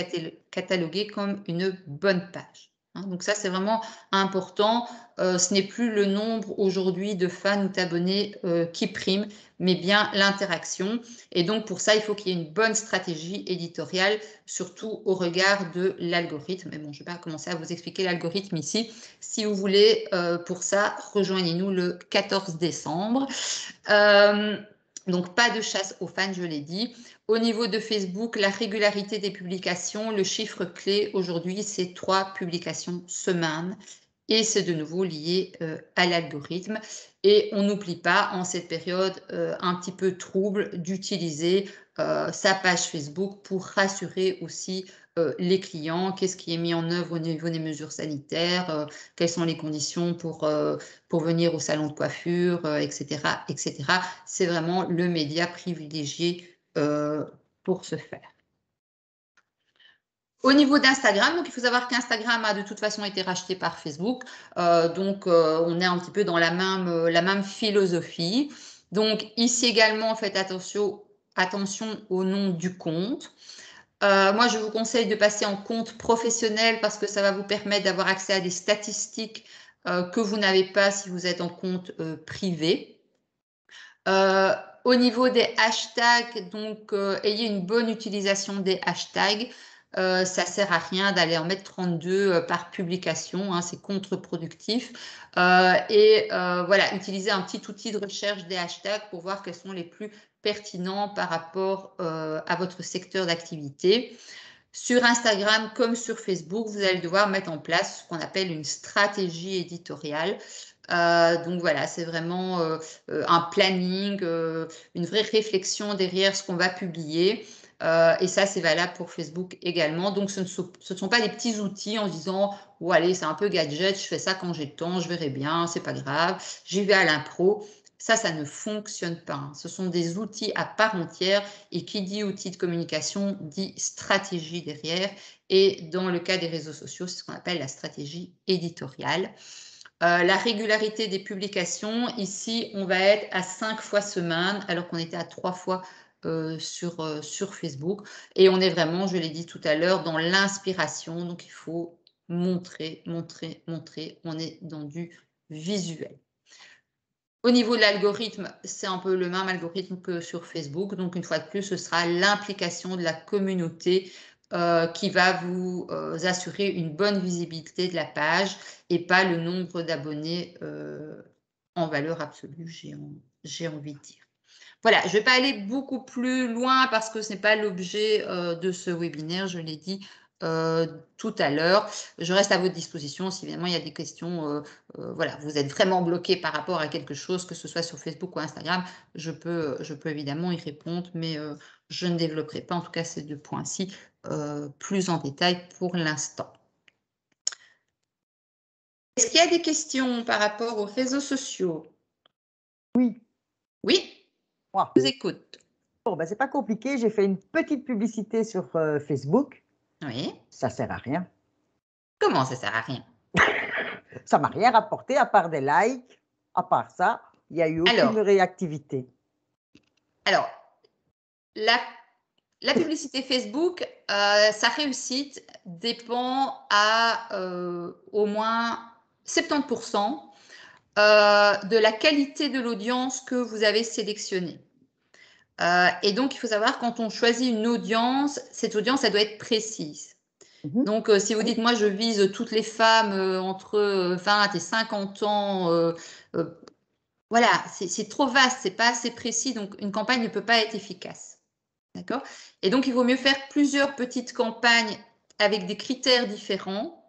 catalogué comme une bonne page. Donc ça, c'est vraiment important. ce n'est plus le nombre aujourd'hui de fans ou d'abonnés qui prime, mais bien l'interaction. Et donc, pour ça, il faut qu'il y ait une bonne stratégie éditoriale, surtout au regard de l'algorithme. Mais bon, je ne vais pas commencer à vous expliquer l'algorithme ici. Si vous voulez, pour ça, rejoignez-nous le 14 décembre. Donc, pas de chasse aux fans, je l'ai dit. Au niveau de Facebook, la régularité des publications, le chiffre clé aujourd'hui, c'est 3 publications semaine. Et c'est de nouveau lié à l'algorithme. Et on n'oublie pas, en cette période un petit peu trouble, d'utiliser sa page Facebook pour rassurer aussi les clients. Qu'est-ce qui est mis en œuvre au niveau des mesures sanitaires, quelles sont les conditions pour venir au salon de coiffure, etc., etc. C'est vraiment le média privilégié pour ce faire. Au niveau d'Instagram, donc il faut savoir qu'Instagram a de toute façon été racheté par Facebook, donc on est un petit peu dans la même philosophie. Donc ici également, faites attention au nom du compte. Moi, je vous conseille de passer en compte professionnel parce que ça va vous permettre d'avoir accès à des statistiques que vous n'avez pas si vous êtes en compte privé. Au niveau des hashtags, donc ayez une bonne utilisation des hashtags. Ça sert à rien d'aller en mettre 32 par publication, hein, c'est contre-productif. Voilà, utilisez un petit outil de recherche des hashtags pour voir quels sont les plus pertinents par rapport à votre secteur d'activité. Sur Instagram comme sur Facebook, vous allez devoir mettre en place ce qu'on appelle une stratégie éditoriale. Donc voilà, c'est vraiment un planning, une vraie réflexion derrière ce qu'on va publier. Et ça, c'est valable pour Facebook également. Donc, ce ne sont pas des petits outils en se disant, oh, allez, c'est un peu gadget, je fais ça quand j'ai le temps, je verrai bien, c'est pas grave, j'y vais à l'impro. Ça ne fonctionne pas. Ce sont des outils à part entière et qui dit outil de communication dit stratégie derrière. Et dans le cas des réseaux sociaux, c'est ce qu'on appelle la stratégie éditoriale. La régularité des publications, ici, on va être à 5 fois semaine, alors qu'on était à 3 fois sur Facebook. Et on est vraiment, je l'ai dit tout à l'heure, dans l'inspiration. Donc, il faut montrer. On est dans du visuel. Au niveau de l'algorithme, c'est un peu le même algorithme que sur Facebook. Donc, une fois de plus, ce sera l'implication de la communauté qui va vous assurer une bonne visibilité de la page et pas le nombre d'abonnés en valeur absolue, j'ai envie de dire. Voilà, je ne vais pas aller beaucoup plus loin parce que ce n'est pas l'objet de ce webinaire, je l'ai dit tout à l'heure. Je reste à votre disposition si évidemment il y a des questions, voilà, vous êtes vraiment bloqué par rapport à quelque chose, que ce soit sur Facebook ou Instagram, je peux évidemment y répondre, mais je ne développerai pas en tout cas ces 2 points-ci plus en détail pour l'instant. Est-ce qu'il y a des questions par rapport aux réseaux sociaux? Oui. Oui, Moi. je vous écoute. Bon, ben, c'est pas compliqué, j'ai fait une petite publicité sur Facebook. Oui. Ça sert à rien. Comment ça sert à rien? Ça m'a rien rapporté à part des likes. À part ça, il n'y a eu aucune réactivité. Alors, la publicité Facebook, sa réussite dépend à au moins 70% de la qualité de l'audience que vous avez sélectionnée. Et donc, il faut savoir, quand on choisit une audience, cette audience, elle doit être précise. Donc, si vous dites, moi, je vise toutes les femmes entre 20 et 50 ans, voilà, c'est trop vaste, c'est pas assez précis, donc une campagne ne peut pas être efficace. D'accord? Et donc, il vaut mieux faire plusieurs petites campagnes avec des critères différents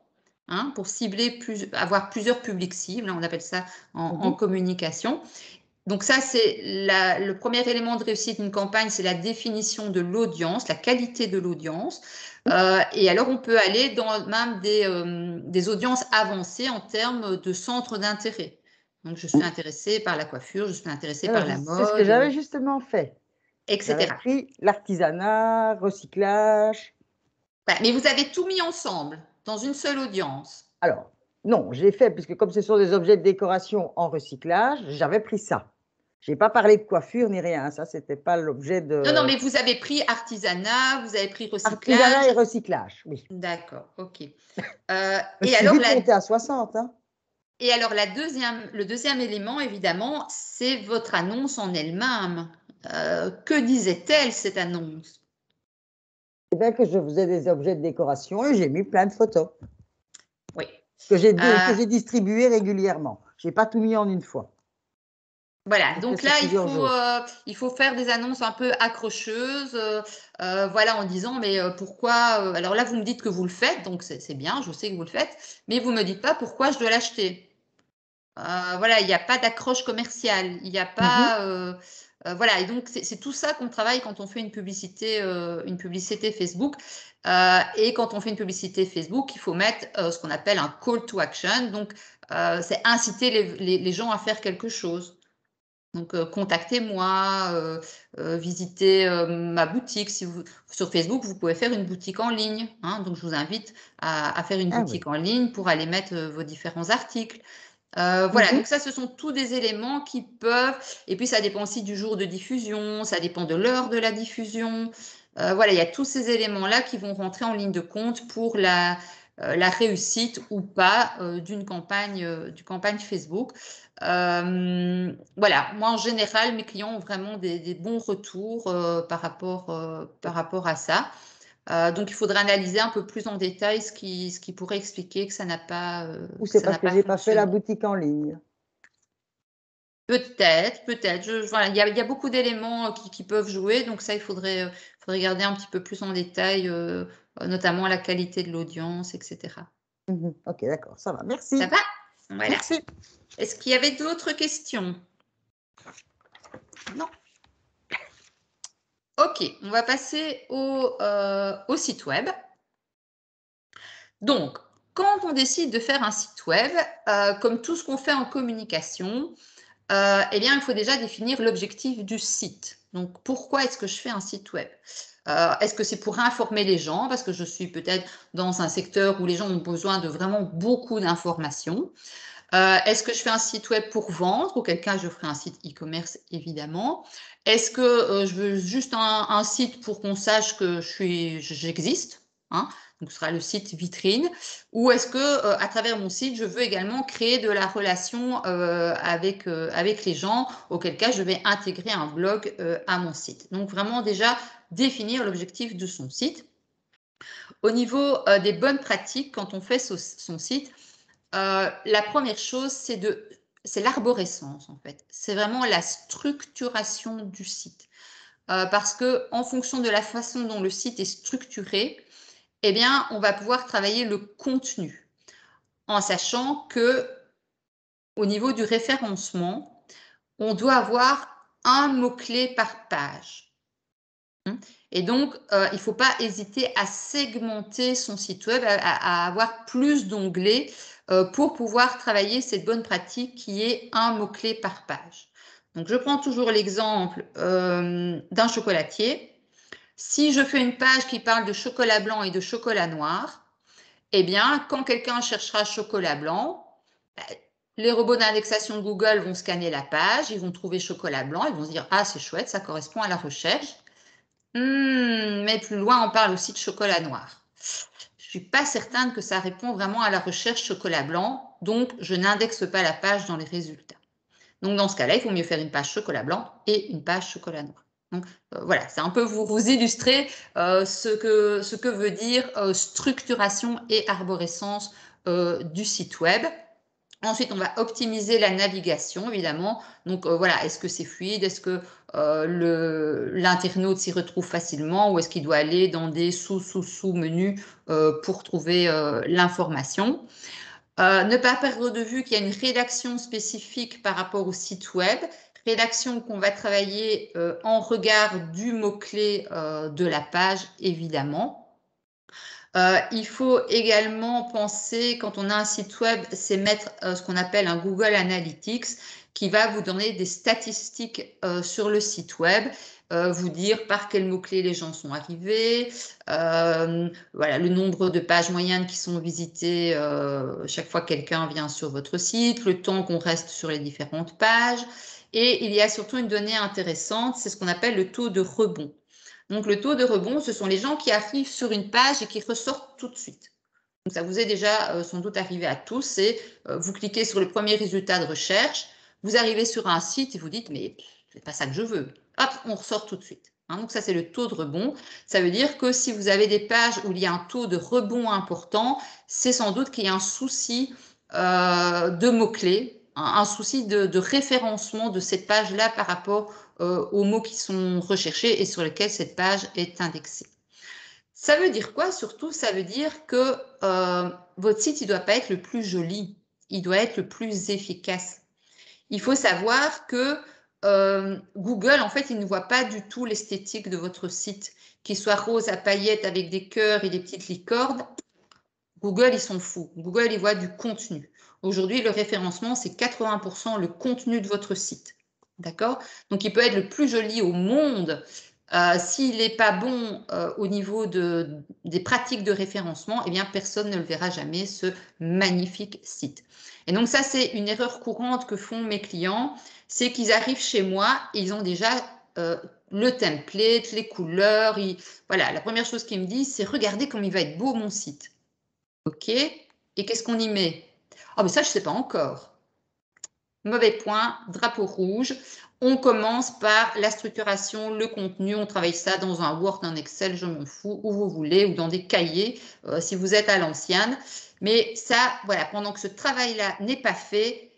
hein, pour cibler avoir plusieurs publics cibles, on appelle ça en communication. Donc ça, c'est le premier élément de réussite d'une campagne, c'est la définition de l'audience, la qualité de l'audience. Et alors, on peut aller dans même des audiences avancées en termes de centres d'intérêt. Donc, je suis intéressée par la coiffure, je suis intéressée par la mode. C'est ce que j'avais justement fait. Etc. J'avais pris l'artisanat, recyclage. Voilà, mais vous avez tout mis ensemble, dans une seule audience. Alors, non, j'ai fait, puisque comme ce sont des objets de décoration en recyclage, j'avais pris ça. Je n'ai pas parlé de coiffure ni rien, ça, ce n'était pas l'objet de… Non, mais vous avez pris artisanat, vous avez pris recyclage. Artisanat et recyclage, oui. D'accord, ok. Et alors, vite monté à 60, hein. Et alors, le deuxième élément, évidemment, c'est votre annonce en elle-même. Que disait-elle, cette annonce? Eh bien, que je faisais des objets de décoration et j'ai mis plein de photos Oui. que j'ai distribuées régulièrement. Je n'ai pas tout mis en une fois. Voilà, donc là, jours. il faut faire des annonces un peu accrocheuses, voilà, en disant, mais pourquoi, alors là, vous me dites que vous le faites, donc c'est bien, je sais que vous le faites, mais vous ne me dites pas pourquoi je dois l'acheter. Voilà, il n'y a pas d'accroche commerciale, il n'y a pas, voilà, et donc c'est tout ça qu'on travaille quand on fait une publicité Facebook. Et quand on fait une publicité Facebook, il faut mettre ce qu'on appelle un call to action, donc c'est inciter les gens à faire quelque chose. Donc, contactez-moi, visitez ma boutique. Sur Facebook, vous pouvez faire une boutique en ligne, hein. Donc, je vous invite à faire une boutique en ligne pour aller mettre vos différents articles. Voilà, donc ça, ce sont tous des éléments qui peuvent, et puis ça dépend aussi du jour de diffusion, ça dépend de l'heure de la diffusion. Voilà, il y a tous ces éléments-là qui vont rentrer en ligne de compte pour la réussite ou pas d'une campagne Facebook. Voilà, moi en général, mes clients ont vraiment des bons retours par rapport à ça. Donc, il faudra analyser un peu plus en détail ce qui pourrait expliquer que ça n'a pas Ou c'est parce que je n'ai pas fait la fonctionné. boutique en ligne. Peut-être. Voilà, il y a beaucoup d'éléments qui peuvent jouer, donc ça, il faudrait regarder un petit peu plus en détail, notamment la qualité de l'audience, etc. Ok, d'accord, ça va. Ça Merci. va? Voilà. Merci. Est-ce qu'il y avait d'autres questions? Non. Ok, on va passer au site web. Donc, quand on décide de faire un site web, comme tout ce qu'on fait en communication, eh bien, il faut déjà définir l'objectif du site. Donc, pourquoi est-ce que je fais un site web? Est-ce que c'est pour informer les gens, parce que je suis peut-être dans un secteur où les gens ont besoin de vraiment beaucoup d'informations? Est-ce que je fais un site web pour vendre? Auquel cas, je ferai un site e-commerce, évidemment. Est-ce que je veux juste un site pour qu'on sache que j'existe, hein? Donc, ce sera le site vitrine. Ou est-ce que, à travers mon site, je veux également créer de la relation avec les gens, auquel cas, je vais intégrer un blog à mon site. Donc, vraiment déjà définir l'objectif de son site. Au niveau des bonnes pratiques, quand on fait son site, la première chose, c'est l'arborescence, en fait. C'est vraiment la structuration du site. Parce que en fonction de la façon dont le site est structuré, eh bien, on va pouvoir travailler le contenu, en sachant que au niveau du référencement, on doit avoir un mot-clé par page. Et donc, il ne faut pas hésiter à segmenter son site web, à avoir plus d'onglets pour pouvoir travailler cette bonne pratique qui est un mot-clé par page. Donc, je prends toujours l'exemple d'un chocolatier. Si je fais une page qui parle de chocolat blanc et de chocolat noir, eh bien, quand quelqu'un cherchera chocolat blanc, les robots d'indexation de Google vont scanner la page, ils vont trouver chocolat blanc, ils vont se dire « Ah, c'est chouette, ça correspond à la recherche ». Mais plus loin, on parle aussi de chocolat noir. Je ne suis pas certaine que ça répond vraiment à la recherche chocolat blanc, donc je n'indexe pas la page dans les résultats. Donc dans ce cas-là, il faut mieux faire une page chocolat blanc et une page chocolat noir. Donc voilà, c'est un peu vous illustrer ce que veut dire structuration et arborescence du site web. Ensuite, on va optimiser la navigation, évidemment. Donc, voilà, est-ce que c'est fluide? Est-ce que l'internaute s'y retrouve facilement ou est-ce qu'il doit aller dans des sous-menus pour trouver l'information? Ne pas perdre de vue qu'il y a une rédaction spécifique par rapport au site web, rédaction qu'on va travailler en regard du mot-clé de la page, évidemment. Il faut également penser, quand on a un site web, c'est mettre ce qu'on appelle un Google Analytics qui va vous donner des statistiques sur le site web, vous dire par quels mots-clés les gens sont arrivés, voilà, le nombre de pages moyennes qui sont visitées chaque fois que quelqu'un vient sur votre site, le temps qu'on reste sur les différentes pages. Et il y a surtout une donnée intéressante, c'est ce qu'on appelle le taux de rebond. Donc, le taux de rebond, ce sont les gens qui arrivent sur une page et qui ressortent tout de suite. Donc, ça vous est déjà sans doute arrivé à tous, c'est vous cliquez sur le premier résultat de recherche, vous arrivez sur un site et vous dites, mais c'est pas ça que je veux. Hop, on ressort tout de suite. Hein, donc, ça, c'est le taux de rebond. Ça veut dire que si vous avez des pages où il y a un taux de rebond important, c'est sans doute qu'il y a un souci de mots-clés, un souci de référencement de cette page-là par rapport aux mots qui sont recherchés et sur lesquels cette page est indexée. Ça veut dire quoi? Surtout, ça veut dire que votre site, il ne doit pas être le plus joli, il doit être le plus efficace. Il faut savoir que Google, en fait, il ne voit pas du tout l'esthétique de votre site, qu'il soit rose à paillettes avec des cœurs et des petites licornes. Google, ils s'en fout. Google, il voit du contenu. Aujourd'hui, le référencement, c'est 80% le contenu de votre site. D'accord? Donc, il peut être le plus joli au monde. S'il n'est pas bon au niveau des pratiques de référencement, eh bien, personne ne le verra jamais, ce magnifique site. Et donc, ça, c'est une erreur courante que font mes clients. C'est qu'ils arrivent chez moi et ils ont déjà le template, les couleurs. Voilà, la première chose qu'ils me disent, c'est regardez comme il va être beau mon site. OK. Et qu'est-ce qu'on y met? Ah, mais ça, je ne sais pas encore. Mauvais point, drapeau rouge. On commence par la structuration, le contenu. On travaille ça dans un Word, un Excel, je m'en fous, où vous voulez, ou dans des cahiers, si vous êtes à l'ancienne. Mais ça, voilà, pendant que ce travail-là n'est pas fait,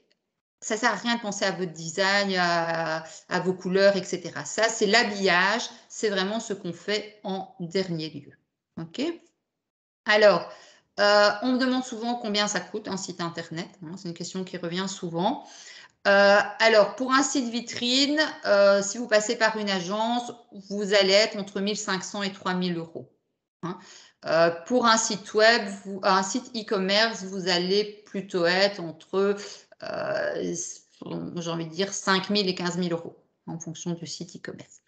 ça ne sert à rien de penser à votre design, à vos couleurs, etc. Ça, c'est l'habillage. C'est vraiment ce qu'on fait en dernier lieu. OK? Alors, on me demande souvent combien ça coûte un site internet. Hein, c'est une question qui revient souvent. Alors, pour un site vitrine, si vous passez par une agence, vous allez être entre 1 500 et 3 000 euros. Hein. Pour un site web, un site e-commerce, vous allez plutôt être entre, j'ai envie de dire, 5 000 et 15 000 euros en fonction du site e-commerce.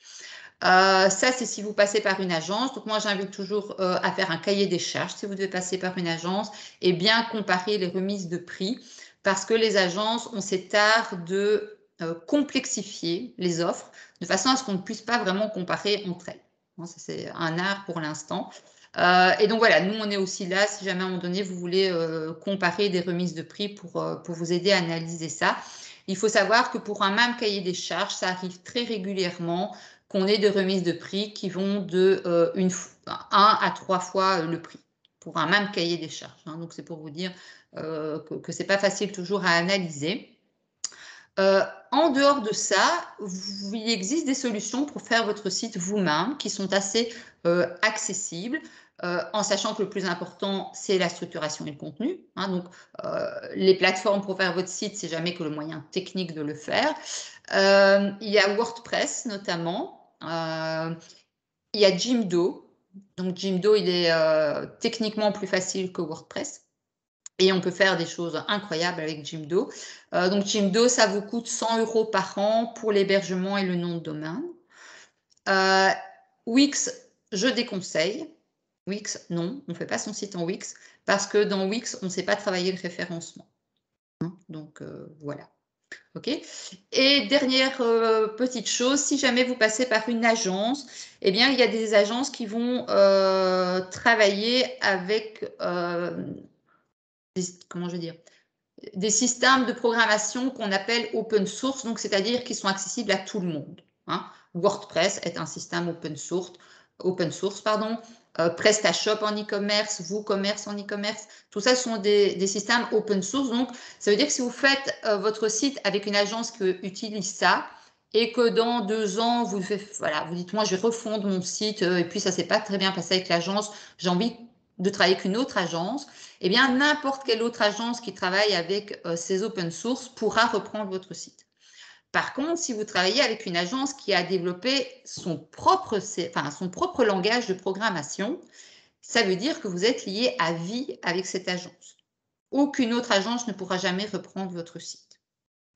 Ça, c'est si vous passez par une agence. Donc, moi, j'invite toujours à faire un cahier des charges si vous devez passer par une agence et bien comparer les remises de prix parce que les agences ont cet art de complexifier les offres de façon à ce qu'on ne puisse pas vraiment comparer entre elles. Bon, ça, c'est un art pour l'instant. Et donc, voilà, nous, on est aussi là si jamais à un moment donné, vous voulez comparer des remises de prix pour vous aider à analyser ça. Il faut savoir que pour un même cahier des charges, ça arrive très régulièrement qu'on ait des remises de prix qui vont de 1 à 3 fois le prix pour un même cahier des charges. Hein. Donc, c'est pour vous dire que ce n'est pas facile toujours à analyser. En dehors de ça, il existe des solutions pour faire votre site vous-même qui sont assez accessibles. En sachant que le plus important, c'est la structuration et le contenu. Hein, donc, les plateformes pour faire votre site, c'est jamais que le moyen technique de le faire. Il y a WordPress notamment. Il y a Jimdo. Donc, Jimdo, il est techniquement plus facile que WordPress. Et on peut faire des choses incroyables avec Jimdo. Donc, Jimdo, ça vous coûte 100 euros par an pour l'hébergement et le nom de domaine. Wix, je déconseille. Wix, non, on ne fait pas son site en Wix parce que dans Wix, on ne sait pas travailler le référencement. Hein, donc, voilà. OK. Et dernière petite chose, si jamais vous passez par une agence, eh bien, il y a des agences qui vont travailler avec, comment je veux dire, des systèmes de programmation qu'on appelle open source, donc c'est-à-dire qui sont accessibles à tout le monde. Hein. WordPress est un système open source, pardon. PrestaShop en e-commerce, WooCommerce en e-commerce, tout ça sont des systèmes open source. Donc, ça veut dire que si vous faites votre site avec une agence qui utilise ça et que dans 2 ans, vous dites, moi, je vais refondre mon site et puis ça ne s'est pas très bien passé avec l'agence, j'ai envie de travailler avec une autre agence, eh bien, n'importe quelle autre agence qui travaille avec ces open source pourra reprendre votre site. Par contre, si vous travaillez avec une agence qui a développé son propre langage de programmation, ça veut dire que vous êtes lié à vie avec cette agence. Aucune autre agence ne pourra jamais reprendre votre site.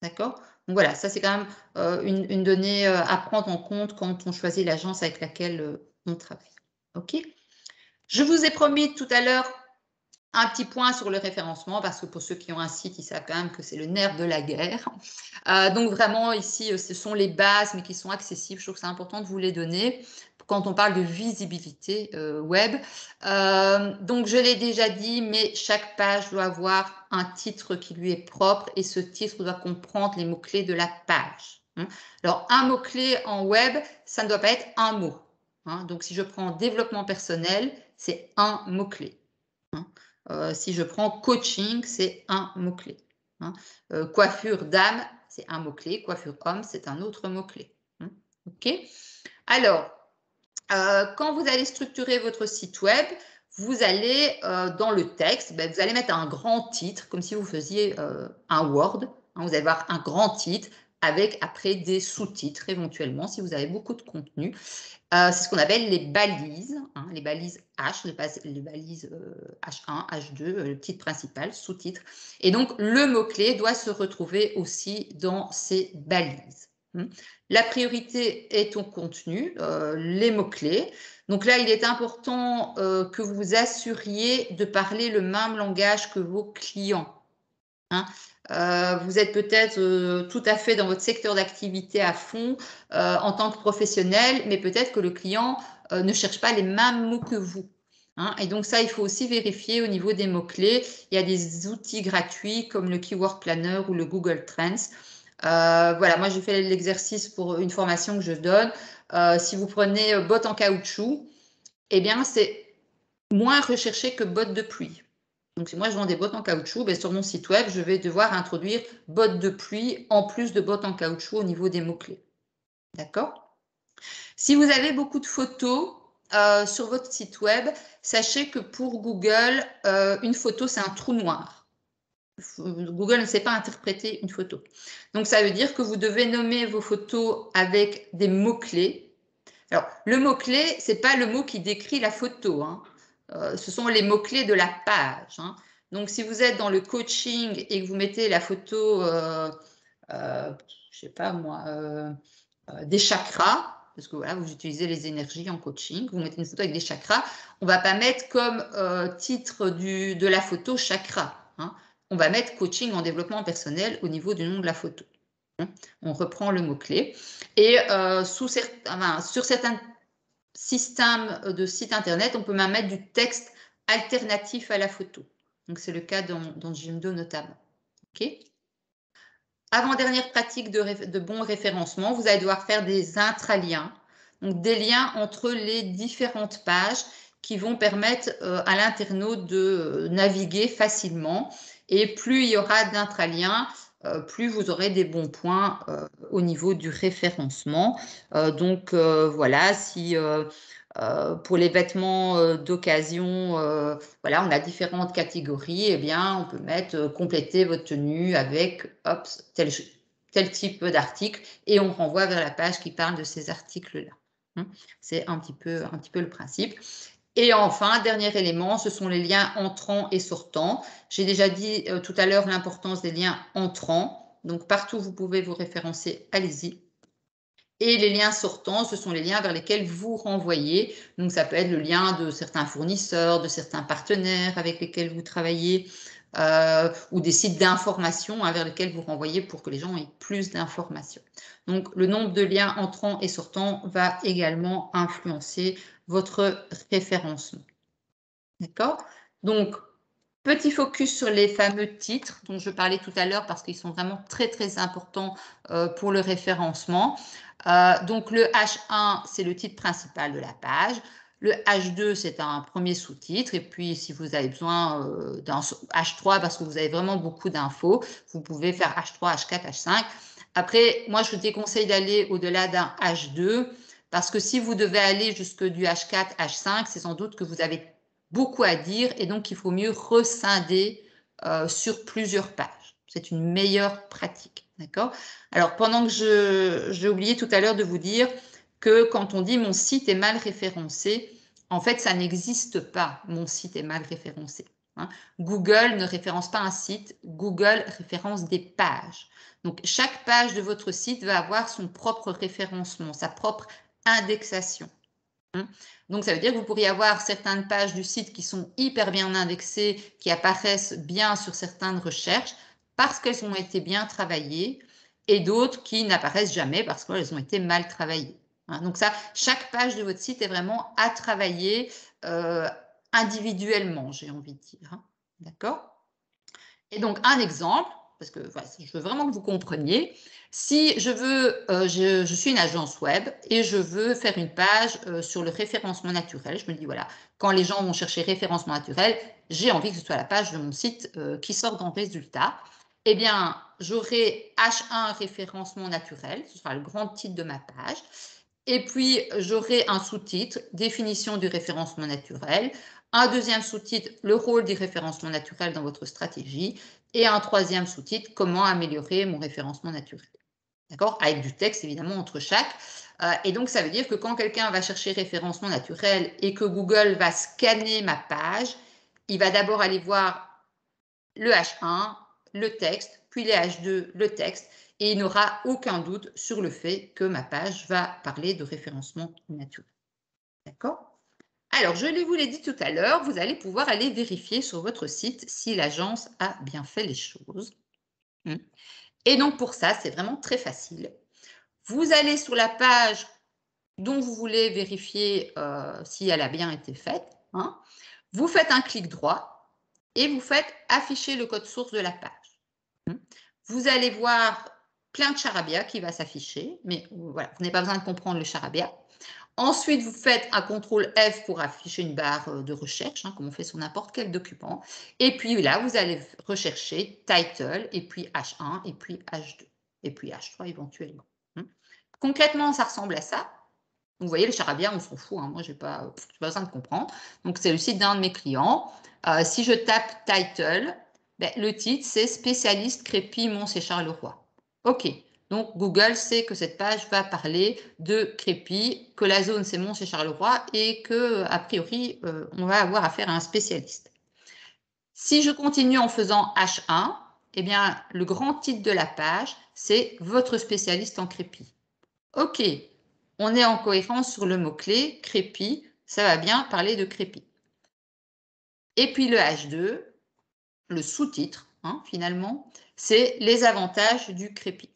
D'accord? Donc voilà, ça c'est quand même une donnée à prendre en compte quand on choisit l'agence avec laquelle on travaille. OK? Je vous ai promis tout à l'heure Un petit point sur le référencement, parce que pour ceux qui ont un site, ils savent quand même que c'est le nerf de la guerre. Donc vraiment, ici, ce sont les bases, mais qui sont accessibles. Je trouve que c'est important de vous les donner quand on parle de visibilité web. Donc, je l'ai déjà dit, mais chaque page doit avoir un titre qui lui est propre et ce titre doit comprendre les mots-clés de la page. Alors, un mot-clé en web, ça ne doit pas être un mot. Donc, si je prends développement personnel, c'est un mot-clé. Si je prends coaching, c'est un mot-clé. Coiffure dame, c'est un mot-clé. Coiffure homme, c'est un autre mot-clé. OK? Alors, quand vous allez structurer votre site web, vous allez dans le texte, vous allez mettre un grand titre, comme si vous faisiez un Word. Vous allez avoir un grand titre avec après des sous-titres éventuellement, si vous avez beaucoup de contenu. C'est ce qu'on appelle les balises, les balises H, les balises H1, H2, le titre principal, sous-titre. Et donc, le mot-clé doit se retrouver aussi dans ces balises. La priorité est au contenu, les mots-clés. Donc là, il est important que vous vous assuriez de parler le même langage que vos clients. Vous êtes peut-être tout à fait dans votre secteur d'activité à fond en tant que professionnel, mais peut-être que le client ne cherche pas les mêmes mots que vous. Et donc ça, il faut aussi vérifier au niveau des mots-clés. Il y a des outils gratuits comme le Keyword Planner ou le Google Trends. Voilà, moi j'ai fait l'exercice pour une formation que je donne. Si vous prenez bottes en caoutchouc, eh bien c'est moins recherché que bottes de pluie. Donc, si moi je vends des bottes en caoutchouc, sur mon site web, je vais devoir introduire bottes de pluie en plus de bottes en caoutchouc au niveau des mots-clés. D'accord? Si vous avez beaucoup de photos sur votre site web, sachez que pour Google, une photo, c'est un trou noir. Google ne sait pas interpréter une photo. Donc, ça veut dire que vous devez nommer vos photos avec des mots-clés. Alors, le mot-clé, ce n'est pas le mot qui décrit la photo. Ce sont les mots-clés de la page. Donc, si vous êtes dans le coaching et que vous mettez la photo, je ne sais pas moi, des chakras, parce que voilà, vous utilisez les énergies en coaching, vous mettez une photo avec des chakras, on ne va pas mettre comme titre de la photo chakra. On va mettre coaching en développement personnel au niveau du nom de la photo. On reprend le mot-clé. Et sur certains systèmes de sites internet, on peut même mettre du texte alternatif à la photo. Donc, c'est le cas dans Jimdo notamment. OK ? Avant-dernière pratique de bon référencement, vous allez devoir faire des intraliens, donc des liens entre les différentes pages qui vont permettre à l'internaute de naviguer facilement. Et plus il y aura d'intraliens, plus vous aurez des bons points au niveau du référencement. Donc voilà, si pour les vêtements d'occasion, voilà, on a différentes catégories, eh bien, on peut mettre compléter votre tenue avec tel type d'article et on renvoie vers la page qui parle de ces articles-là. C'est un petit peu le principe. Et enfin, dernier élément, ce sont les liens entrants et sortants. J'ai déjà dit tout à l'heure l'importance des liens entrants. Donc, partout où vous pouvez vous référencer, allez-y. Et les liens sortants, ce sont les liens vers lesquels vous renvoyez. Donc, ça peut être le lien de certains fournisseurs, de certains partenaires avec lesquels vous travaillez, ou des sites d'information vers lesquels vous renvoyez pour que les gens aient plus d'informations. Donc, le nombre de liens entrants et sortants va également influencer votre référencement. D'accord? Donc, petit focus sur les fameux titres dont je parlais tout à l'heure parce qu'ils sont vraiment très, très importants pour le référencement. Donc, le H1, c'est le titre principal de la page. Le H2, c'est un premier sous-titre. Et puis, si vous avez besoin d'un H3 parce que vous avez vraiment beaucoup d'infos, vous pouvez faire H3, H4, H5. Après, moi, je vous déconseille d'aller au-delà d'un H2 parce que si vous devez aller jusque du H4, H5, c'est sans doute que vous avez beaucoup à dire et donc il faut mieux rescinder sur plusieurs pages. C'est une meilleure pratique. D'accord ? Alors, pendant que j'ai oublié tout à l'heure de vous dire que quand on dit mon site est mal référencé, en fait, ça n'existe pas, mon site est mal référencé. Google ne référence pas un site, Google référence des pages. Donc, chaque page de votre site va avoir son propre référencement, sa propre indexation. Donc, ça veut dire que vous pourriez avoir certaines pages du site qui sont hyper bien indexées, qui apparaissent bien sur certaines recherches parce qu'elles ont été bien travaillées et d'autres qui n'apparaissent jamais parce qu'elles ont été mal travaillées. Donc ça, chaque page de votre site est vraiment à travailler individuellement, j'ai envie de dire. D'accord? Et donc, un exemple, parce que voilà, je veux vraiment que vous compreniez, si je veux, je suis une agence web et je veux faire une page sur le référencement naturel, je me dis, voilà, quand les gens vont chercher référencement naturel, j'ai envie que ce soit la page de mon site qui sort dans résultat. Eh bien, j'aurai H1 référencement naturel, ce sera le grand titre de ma page. Et puis, j'aurai un sous-titre, définition du référencement naturel, un deuxième sous-titre, le rôle du référencement naturel dans votre stratégie, et un troisième sous-titre, comment améliorer mon référencement naturel. D'accord? Avec du texte, évidemment, entre chaque. Et donc, ça veut dire que quand quelqu'un va chercher référencement naturel et que Google va scanner ma page, il va d'abord aller voir le H1, le texte, puis les H2, le texte, et il n'aura aucun doute sur le fait que ma page va parler de référencement naturel. D'accord? Alors, je vous l'ai dit tout à l'heure, vous allez pouvoir aller vérifier sur votre site si l'agence a bien fait les choses. Et donc, pour ça, c'est vraiment très facile. Vous allez sur la page dont vous voulez vérifier si elle a bien été faite. Vous faites un clic droit et vous faites afficher le code source de la page. Vous allez voir plein de charabia qui va s'afficher, mais voilà, vous n'avez pas besoin de comprendre le charabia. Ensuite, vous faites un CTRL F pour afficher une barre de recherche, comme on fait sur n'importe quel document. Et puis là, vous allez rechercher title, et puis H1, et puis H2, et puis H3 éventuellement. Concrètement, ça ressemble à ça. Vous voyez, le charabia, on s'en fout. Moi, je n'ai pas besoin de comprendre. Donc, c'est le site d'un de mes clients. Si je tape title, le titre, c'est spécialiste Crépy Mont-Séchard-le-Roi. OK. Donc, Google sait que cette page va parler de Crépy, que la zone, c'est Mont-Séchard-le-Roi et qu'a priori, on va avoir affaire à un spécialiste. Si je continue en faisant H1, eh bien, le grand titre de la page, c'est « Votre spécialiste en Crépy ». OK. On est en cohérence sur le mot-clé Crépy. Ça va bien parler de Crépy. Et puis, le H2, le sous-titre, finalement, c'est les avantages du Crépy.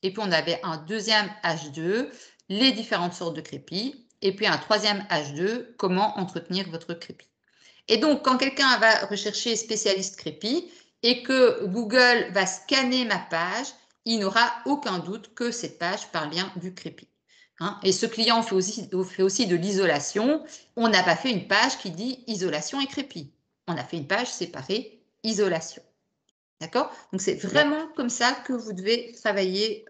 Et puis, on avait un deuxième H2, les différentes sortes de Crépy. Et puis, un troisième H2, comment entretenir votre Crépy. Et donc, quand quelqu'un va rechercher spécialiste Crépy et que Google va scanner ma page, il n'aura aucun doute que cette page parle bien du Crépy. Et ce client fait aussi de l'isolation. On n'a pas fait une page qui dit isolation et Crépy. On a fait une page séparée isolation. D'accord? Donc, c'est vraiment comme ça que vous devez travailler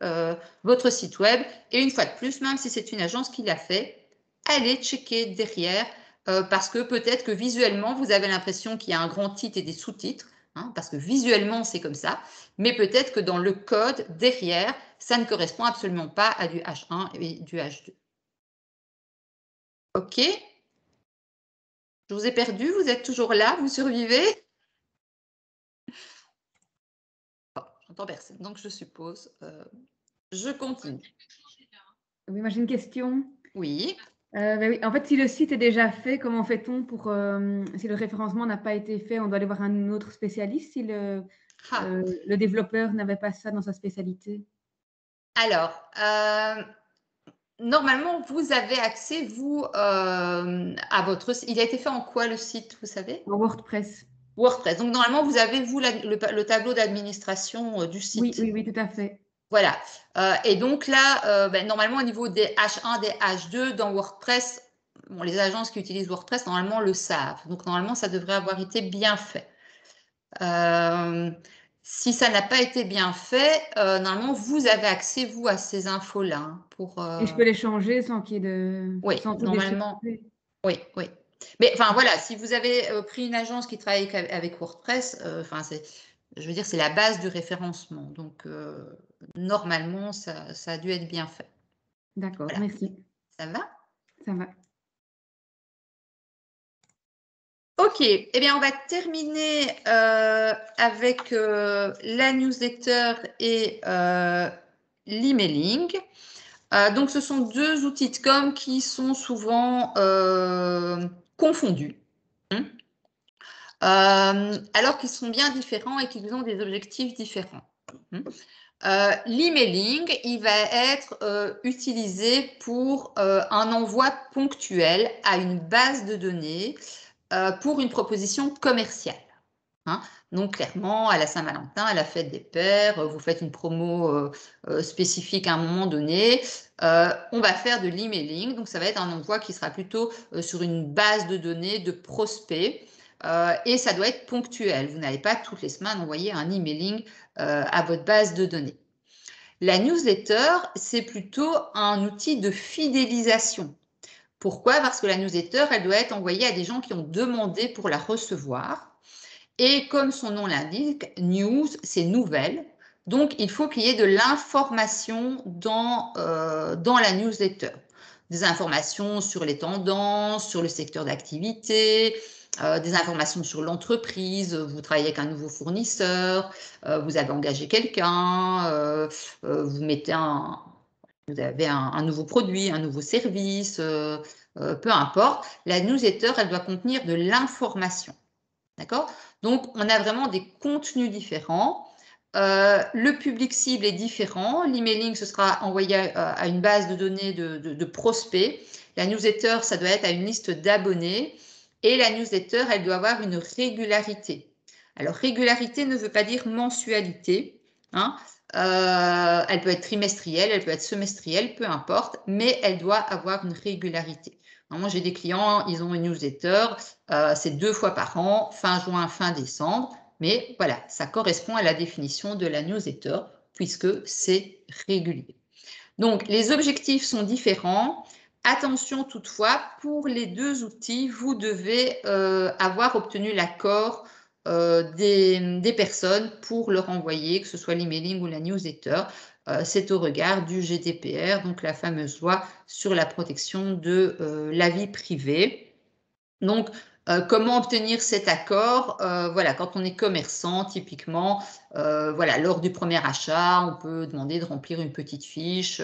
votre site web. Et une fois de plus, même si c'est une agence qui l'a fait, allez checker derrière parce que peut-être que visuellement, vous avez l'impression qu'il y a un grand titre et des sous-titres, parce que visuellement, c'est comme ça. Mais peut-être que dans le code derrière, ça ne correspond absolument pas à du H1 et du H2. OK? Je vous ai perdu, vous êtes toujours là, vous survivez? J'entends personne, donc je suppose. Je continue. Oui, moi j'ai une question. Oui. Oui. En fait, si le site est déjà fait, comment fait-on pour, si le référencement n'a pas été fait, on doit aller voir un autre spécialiste si le développeur n'avait pas ça dans sa spécialité? Alors, normalement, vous avez accès, vous, à votre site. Il a été fait en quoi le site, vous savez? En WordPress. WordPress. Donc, normalement, vous avez, vous, le tableau d'administration du site. Oui, tout à fait. Voilà. Et donc là, normalement, au niveau des H1, des H2, dans WordPress, les agences qui utilisent WordPress, normalement, le savent. Donc, normalement, ça devrait avoir été bien fait. Si ça n'a pas été bien fait, normalement, vous avez accès, vous, à ces infos-là. Et je peux les changer sans qu'il y ait de... Oui, sans tout normalement. déchirer. Oui. Mais enfin, voilà, si vous avez pris une agence qui travaille avec WordPress, je veux dire, c'est la base du référencement. Donc, normalement, ça a dû être bien fait. D'accord, Voilà. merci. Ça va? Ça va. OK. Eh bien, on va terminer avec la newsletter et l'emailing. Donc, ce sont deux outils de com qui sont souvent confondus, alors qu'ils sont bien différents et qu'ils ont des objectifs différents. L'emailing, il va être utilisé pour un envoi ponctuel à une base de données pour une proposition commerciale. Donc, clairement, à la Saint-Valentin, à la fête des pères, vous faites une promo spécifique à un moment donné. On va faire de l'emailing. Donc, ça va être un envoi qui sera plutôt sur une base de données de prospects. Et ça doit être ponctuel. Vous n'allez pas toutes les semaines envoyer un emailing à votre base de données. La newsletter, c'est plutôt un outil de fidélisation. Pourquoi? Parce que la newsletter, elle doit être envoyée à des gens qui ont demandé pour la recevoir. Et comme son nom l'indique, news, c'est nouvelle. Donc, il faut qu'il y ait de l'information dans la newsletter. Des informations sur les tendances, sur le secteur d'activité, des informations sur l'entreprise, vous travaillez avec un nouveau fournisseur, vous avez engagé quelqu'un, vous avez un nouveau produit, un nouveau service, peu importe. La newsletter, elle doit contenir de l'information. D'accord? Donc, on a vraiment des contenus différents. Le public cible est différent. L'emailing, ce sera envoyé à une base de données de prospects. La newsletter, ça doit être à une liste d'abonnés. Et la newsletter, elle doit avoir une régularité. Alors, régularité ne veut pas dire mensualité. Elle peut être trimestrielle, elle peut être semestrielle, peu importe, mais elle doit avoir une régularité. Moi, j'ai des clients, ils ont une newsletter, c'est 2 fois par an, fin juin, fin décembre. Mais voilà, ça correspond à la définition de la newsletter puisque c'est régulier. Donc, les objectifs sont différents. Attention toutefois, pour les deux outils, vous devez avoir obtenu l'accord des personnes pour leur envoyer, que ce soit l'emailing ou la newsletter. C'est au regard du GDPR, donc la fameuse loi sur la protection de la vie privée. Donc, comment obtenir cet accord? Voilà, quand on est commerçant, typiquement, voilà, lors du premier achat, on peut demander de remplir une petite fiche.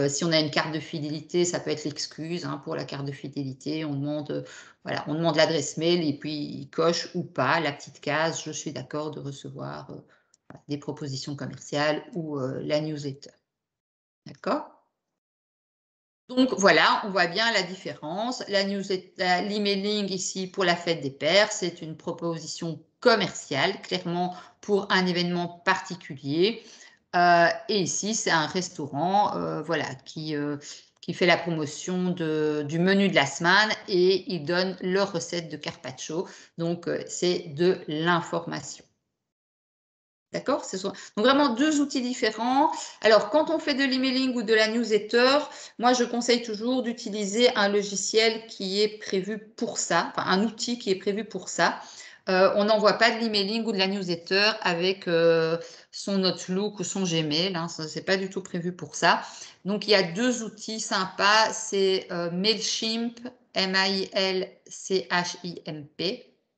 Si on a une carte de fidélité, ça peut être l'excuse pour la carte de fidélité. On demande, voilà, on demande l'adresse mail et puis il coche ou pas la petite case. Je suis d'accord de recevoir des propositions commerciales ou la newsletter. D'accord? Donc voilà, on voit bien la différence. L'emailing ici pour la fête des pères, c'est une proposition commerciale, clairement pour un événement particulier. Et ici, c'est un restaurant voilà, qui fait la promotion du menu de la semaine et ils donnent leur recette de carpaccio. Donc, c'est de l'information. D'accord? Donc, vraiment deux outils différents. Alors, quand on fait de l'emailing ou de la newsletter, moi, je conseille toujours d'utiliser un logiciel qui est prévu pour ça, enfin, un outil qui est prévu pour ça. On n'envoie pas de l'emailing ou de la newsletter avec son Outlook ou son Gmail. Ce n'est pas du tout prévu pour ça. Donc, il y a deux outils sympas. C'est Mailchimp, M-A-I-L-C-H-I-M-P.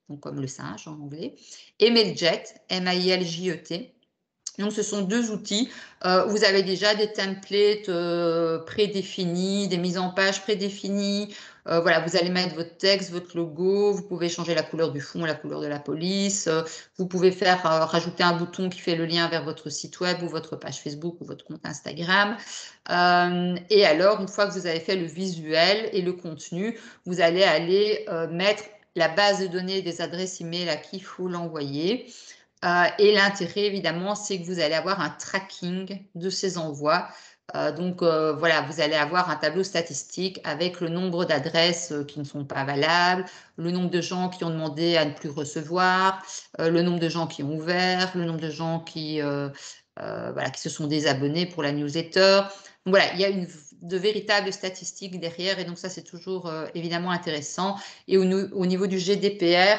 Donc comme le singe en anglais, et Mailjet, M-A-I-L-J-E-T. Donc, ce sont deux outils. Vous avez déjà des templates prédéfinis, des mises en page prédéfinies. Voilà, vous allez mettre votre texte, votre logo. Vous pouvez changer la couleur du fond, la couleur de la police. Vous pouvez rajouter un bouton qui fait le lien vers votre site web ou votre page Facebook ou votre compte Instagram. Et alors, une fois que vous avez fait le visuel et le contenu, vous allez aller mettre la base de données des adresses email à qui il faut l'envoyer. Et l'intérêt, évidemment, c'est que vous allez avoir un tracking de ces envois. Donc, voilà, vous allez avoir un tableau statistique avec le nombre d'adresses qui ne sont pas valables, le nombre de gens qui ont demandé à ne plus recevoir, le nombre de gens qui ont ouvert, le nombre de gens qui se sont désabonnés pour la newsletter. Donc, voilà, il y a de véritables statistiques derrière et donc ça, c'est toujours évidemment intéressant. Et au niveau du GDPR,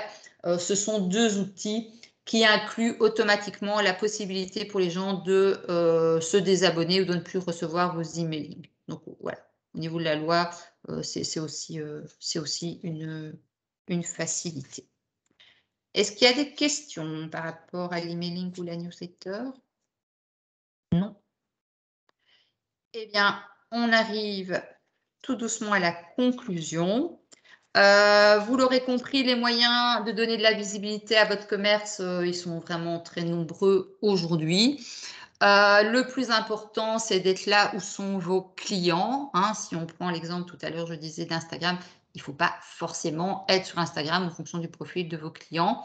ce sont deux outils qui inclut automatiquement la possibilité pour les gens de se désabonner ou de ne plus recevoir vos emails. Donc voilà, au niveau de la loi, c'est aussi une facilité. Est-ce qu'il y a des questions par rapport à l'emailing ou la newsletter? Non. Eh bien, on arrive tout doucement à la conclusion. Vous l'aurez compris, les moyens de donner de la visibilité à votre commerce, ils sont vraiment très nombreux aujourd'hui. Le plus important, c'est d'être là où sont vos clients. Hein. Si on prend l'exemple tout à l'heure, je disais d'Instagram, il ne faut pas forcément être sur Instagram en fonction du profil de vos clients.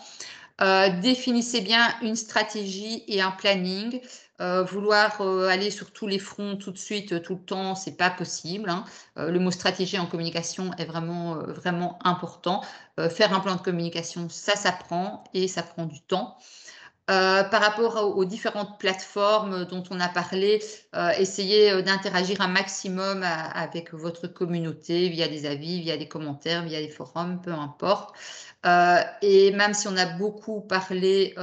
Définissez bien une stratégie et un planning. Vouloir aller sur tous les fronts tout de suite, tout le temps, c'est pas possible. Hein. Le mot stratégie en communication est vraiment, vraiment important. Faire un plan de communication, ça s'apprend et ça prend du temps. Par rapport aux différentes plateformes dont on a parlé, essayez d'interagir un maximum avec votre communauté via des avis, via des commentaires, via des forums, peu importe. Et même si on a beaucoup parlé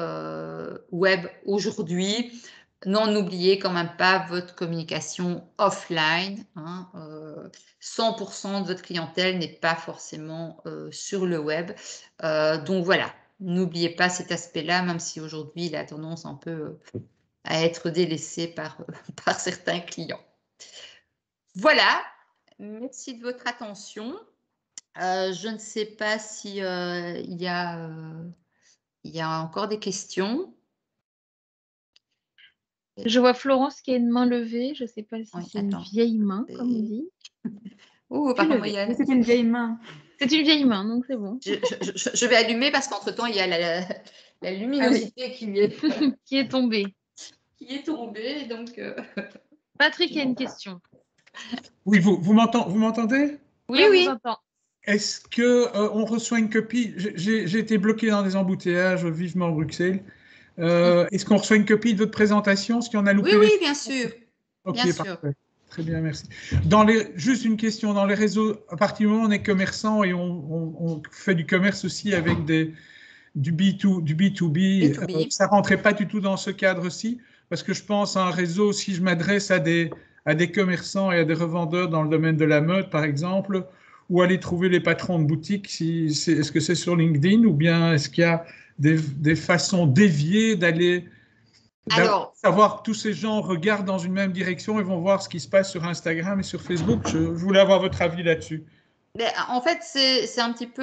web aujourd'hui, n'oubliez quand même pas votre communication offline. Hein, 100% de votre clientèle n'est pas forcément sur le web. Donc voilà. N'oubliez pas cet aspect-là, même si aujourd'hui, il a tendance un peu à être délaissé par certains clients. Voilà, merci de votre attention. Je ne sais pas si il y a encore des questions. Je vois Florence qui a une main levée. Je ne sais pas si c'est une vieille main, comme on dit. Oh, par contre, c'est une vieille main. C'est une vieille main, donc c'est bon. Je vais allumer parce qu'entre-temps, il y a la luminosité qui est tombée. Qui est tombée, donc... Patrick a une question. Oui, vous m'entendez? Oui, on vous entend. Est-ce qu'on reçoit une copie? J'ai été bloqué dans des embouteillages vivement à Bruxelles. Est-ce qu'on reçoit une copie de votre présentation? Est-ce qu'il y en a loupé? Oui, bien sûr. Ok, bien parfait. Sûr. Très bien, merci. Juste une question, dans les réseaux, à partir du moment où on est commerçant et on fait du commerce aussi avec du B2B, ça ne rentrait pas du tout dans ce cadre-ci, parce que je pense à un réseau, si je m'adresse à des commerçants et à des revendeurs dans le domaine de la mode, par exemple, où aller trouver les patrons de boutique, est-ce que c'est sur LinkedIn ou bien est-ce qu'il y a des façons déviées d'aller savoir que tous ces gens regardent dans une même direction et vont voir ce qui se passe sur Instagram et sur Facebook? Je voulais avoir votre avis là-dessus. En fait, c'est un petit peu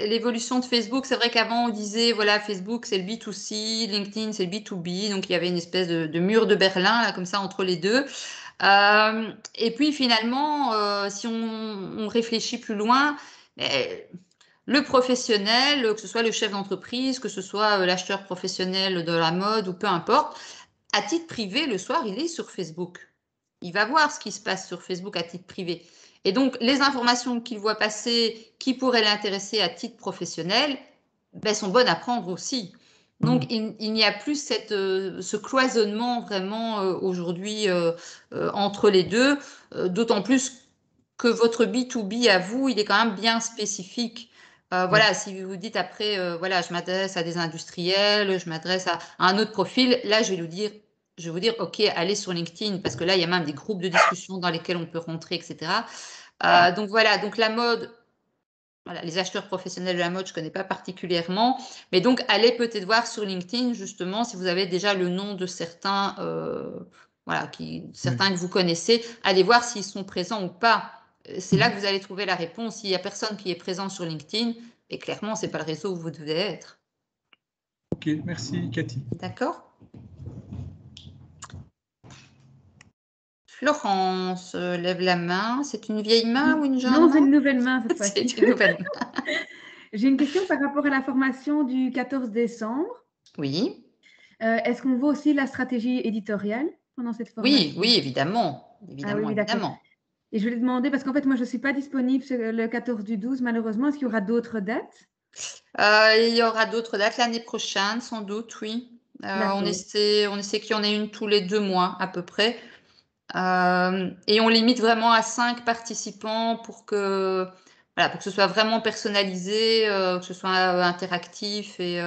l'évolution de Facebook. C'est vrai qu'avant, on disait, voilà, Facebook, c'est le B2C, LinkedIn, c'est le B2B. Donc, il y avait une espèce de mur de Berlin, là, comme ça, entre les deux. Et puis, finalement, si on réfléchit plus loin, le professionnel, que ce soit le chef d'entreprise, que ce soit l'acheteur professionnel de la mode ou peu importe, à titre privé, le soir, il est sur Facebook. Il va voir ce qui se passe sur Facebook à titre privé. Et donc, les informations qu'il voit passer, qui pourraient l'intéresser à titre professionnel, sont bonnes à prendre aussi. Donc, il n'y a plus ce cloisonnement vraiment aujourd'hui entre les deux, d'autant plus que votre B2B à vous, il est quand même bien spécifique. Voilà, si vous dites après, voilà, je m'adresse à des industriels, je m'adresse à un autre profil, là, je vais vous dire, OK, allez sur LinkedIn, parce que là, il y a même des groupes de discussion dans lesquels on peut rentrer, etc. Donc voilà, donc la mode, voilà, les acheteurs professionnels de la mode, je ne connais pas particulièrement, mais donc allez peut-être voir sur LinkedIn, justement, si vous avez déjà le nom de certains, certains que vous connaissez, allez voir s'ils sont présents ou pas. C'est là que vous allez trouver la réponse. S'il n'y a personne qui est présent sur LinkedIn, et clairement, ce n'est pas le réseau où vous devez être. Ok, merci Cathy. D'accord. Florence lève la main. C'est une vieille main ou une jeune main? Non, c'est une nouvelle main cette fois-ci. C'est une nouvelle main. J'ai une question par rapport à la formation du 14 décembre. Oui. Est-ce qu'on voit aussi la stratégie éditoriale pendant cette formation? Oui, évidemment. Évidemment. Et je voulais demander, parce qu'en fait, moi, je ne suis pas disponible le 14 du 12, malheureusement. Est-ce qu'il y aura d'autres dates? Il y aura d'autres dates l'année prochaine, sans doute, oui. On essaie qu'il y en ait une tous les 2 mois à peu près. Et on limite vraiment à 5 participants pour que ce soit vraiment personnalisé, que ce soit interactif. Et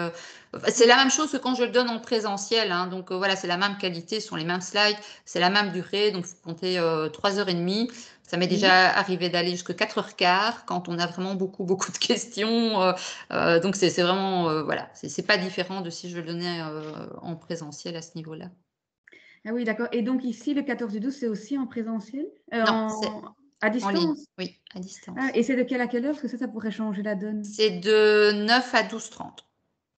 c'est la même chose que quand je le donne en présentiel. Hein, donc voilà, c'est la même qualité, ce sont les mêmes slides, c'est la même durée. Donc, il faut compter 3h30. Ça m'est déjà arrivé d'aller jusqu'à 4h15 quand on a vraiment beaucoup de questions. Donc, c'est vraiment, voilà, c'est pas différent de si je le donnais en présentiel à ce niveau-là. Ah oui, d'accord. Et donc ici, le 14 du 12, c'est aussi en présentiel? Non, c'est À en ligne. distance? Oui, à distance. Ah, et c'est de quelle à quelle heure? Parce que ça pourrait changer la donne. C'est de 9 à 12h30.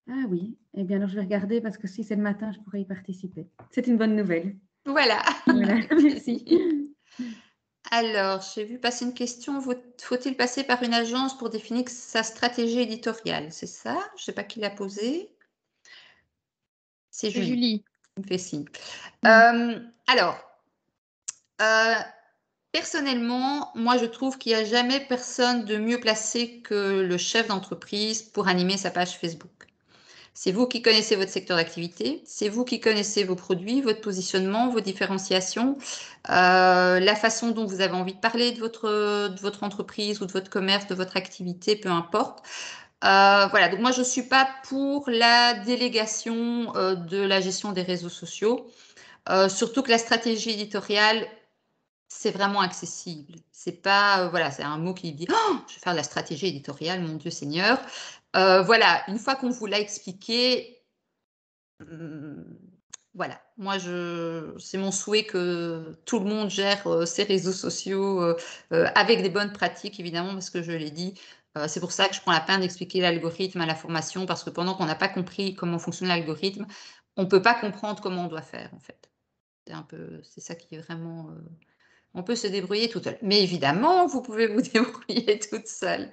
Ah oui. Eh bien, alors je vais regarder parce que si c'est le matin, je pourrais y participer. C'est une bonne nouvelle. Voilà. Voilà, merci. Alors, j'ai vu passer une question. Faut-il passer par une agence pour définir sa stratégie éditoriale? C'est ça? Je ne sais pas qui l'a posé. C'est C'est Julie. Julie. Il me fait signe. Mm. Alors, personnellement, moi, je trouve qu'il n'y a jamais personne de mieux placé que le chef d'entreprise pour animer sa page Facebook. C'est vous qui connaissez votre secteur d'activité, c'est vous qui connaissez vos produits, votre positionnement, vos différenciations, la façon dont vous avez envie de parler de votre entreprise ou de votre commerce, de votre activité, peu importe. Voilà, donc moi, je ne suis pas pour la délégation de la gestion des réseaux sociaux, surtout que la stratégie éditoriale, c'est vraiment accessible. C'est pas, voilà, c'est un mot qui dit oh, je vais faire de la stratégie éditoriale, mon Dieu Seigneur. Voilà, une fois qu'on vous l'a expliqué, voilà, moi, c'est mon souhait que tout le monde gère ses réseaux sociaux avec des bonnes pratiques, évidemment, parce que je l'ai dit. C'est pour ça que je prends la peine d'expliquer l'algorithme à la formation, parce que pendant qu'on n'a pas compris comment fonctionne l'algorithme, on ne peut pas comprendre comment on doit faire, en fait. C'est ça qui est vraiment... on peut se débrouiller toute seule. Mais évidemment, vous pouvez vous débrouiller toute seule.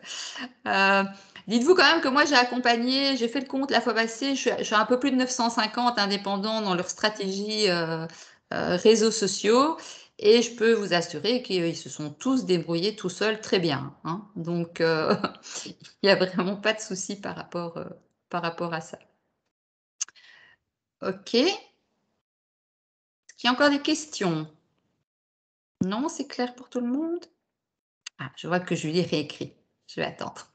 Dites-vous quand même que moi, j'ai fait le compte la fois passée, je suis un peu plus de 950 indépendants dans leur stratégie réseaux sociaux. Et je peux vous assurer qu'ils se sont tous débrouillés tout seuls très bien. Hein. Donc, il n'y a vraiment pas de souci par rapport à ça. OK. Est-ce qu'il y a encore des questions? Non, c'est clair pour tout le monde? Ah, je vois que Julie réécrit. Je vais attendre.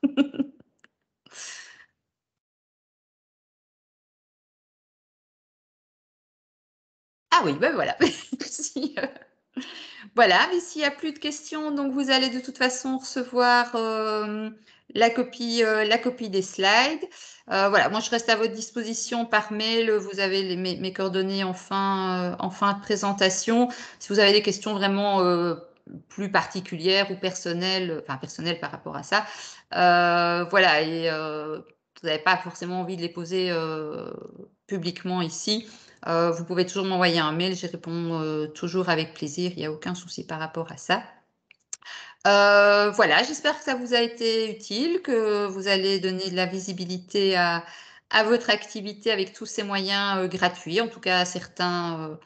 Ah oui, ben voilà. Merci. Voilà, mais s'il n'y a plus de questions, donc vous allez de toute façon recevoir la copie des slides. Voilà, moi je reste à votre disposition par mail. Vous avez mes coordonnées en fin de présentation. Si vous avez des questions vraiment plus particulières ou personnelles, enfin personnelles par rapport à ça, voilà, et vous n'avez pas forcément envie de les poser publiquement ici. Vous pouvez toujours m'envoyer un mail, j'y réponds toujours avec plaisir, il n'y a aucun souci par rapport à ça. Voilà, j'espère que ça vous a été utile, que vous allez donner de la visibilité à votre activité avec tous ces moyens gratuits, en tout cas certains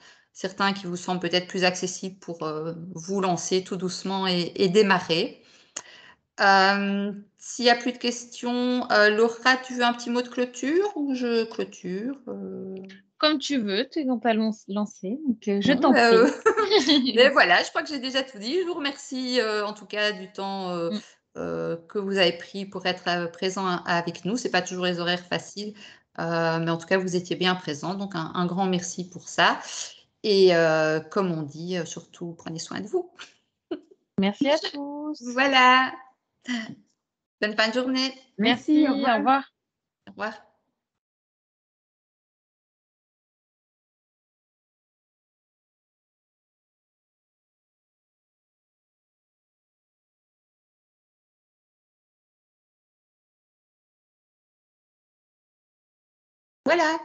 qui vous semblent peut-être plus accessibles pour vous lancer tout doucement et démarrer. S'il n'y a plus de questions, Laura, tu veux un petit mot de clôture ou je clôture Comme tu veux, tu es dans ta lancée, donc je Non, t'en prie. mais voilà, je crois que j'ai déjà tout dit. Je vous remercie en tout cas du temps que vous avez pris pour être présent avec nous. Ce n'est pas toujours les horaires faciles, mais en tout cas, vous étiez bien présent. Donc, un grand merci pour ça. Et comme on dit, surtout, prenez soin de vous. Merci à tous. Voilà. Bonne fin de journée. Merci, au revoir. Au revoir. Voilà.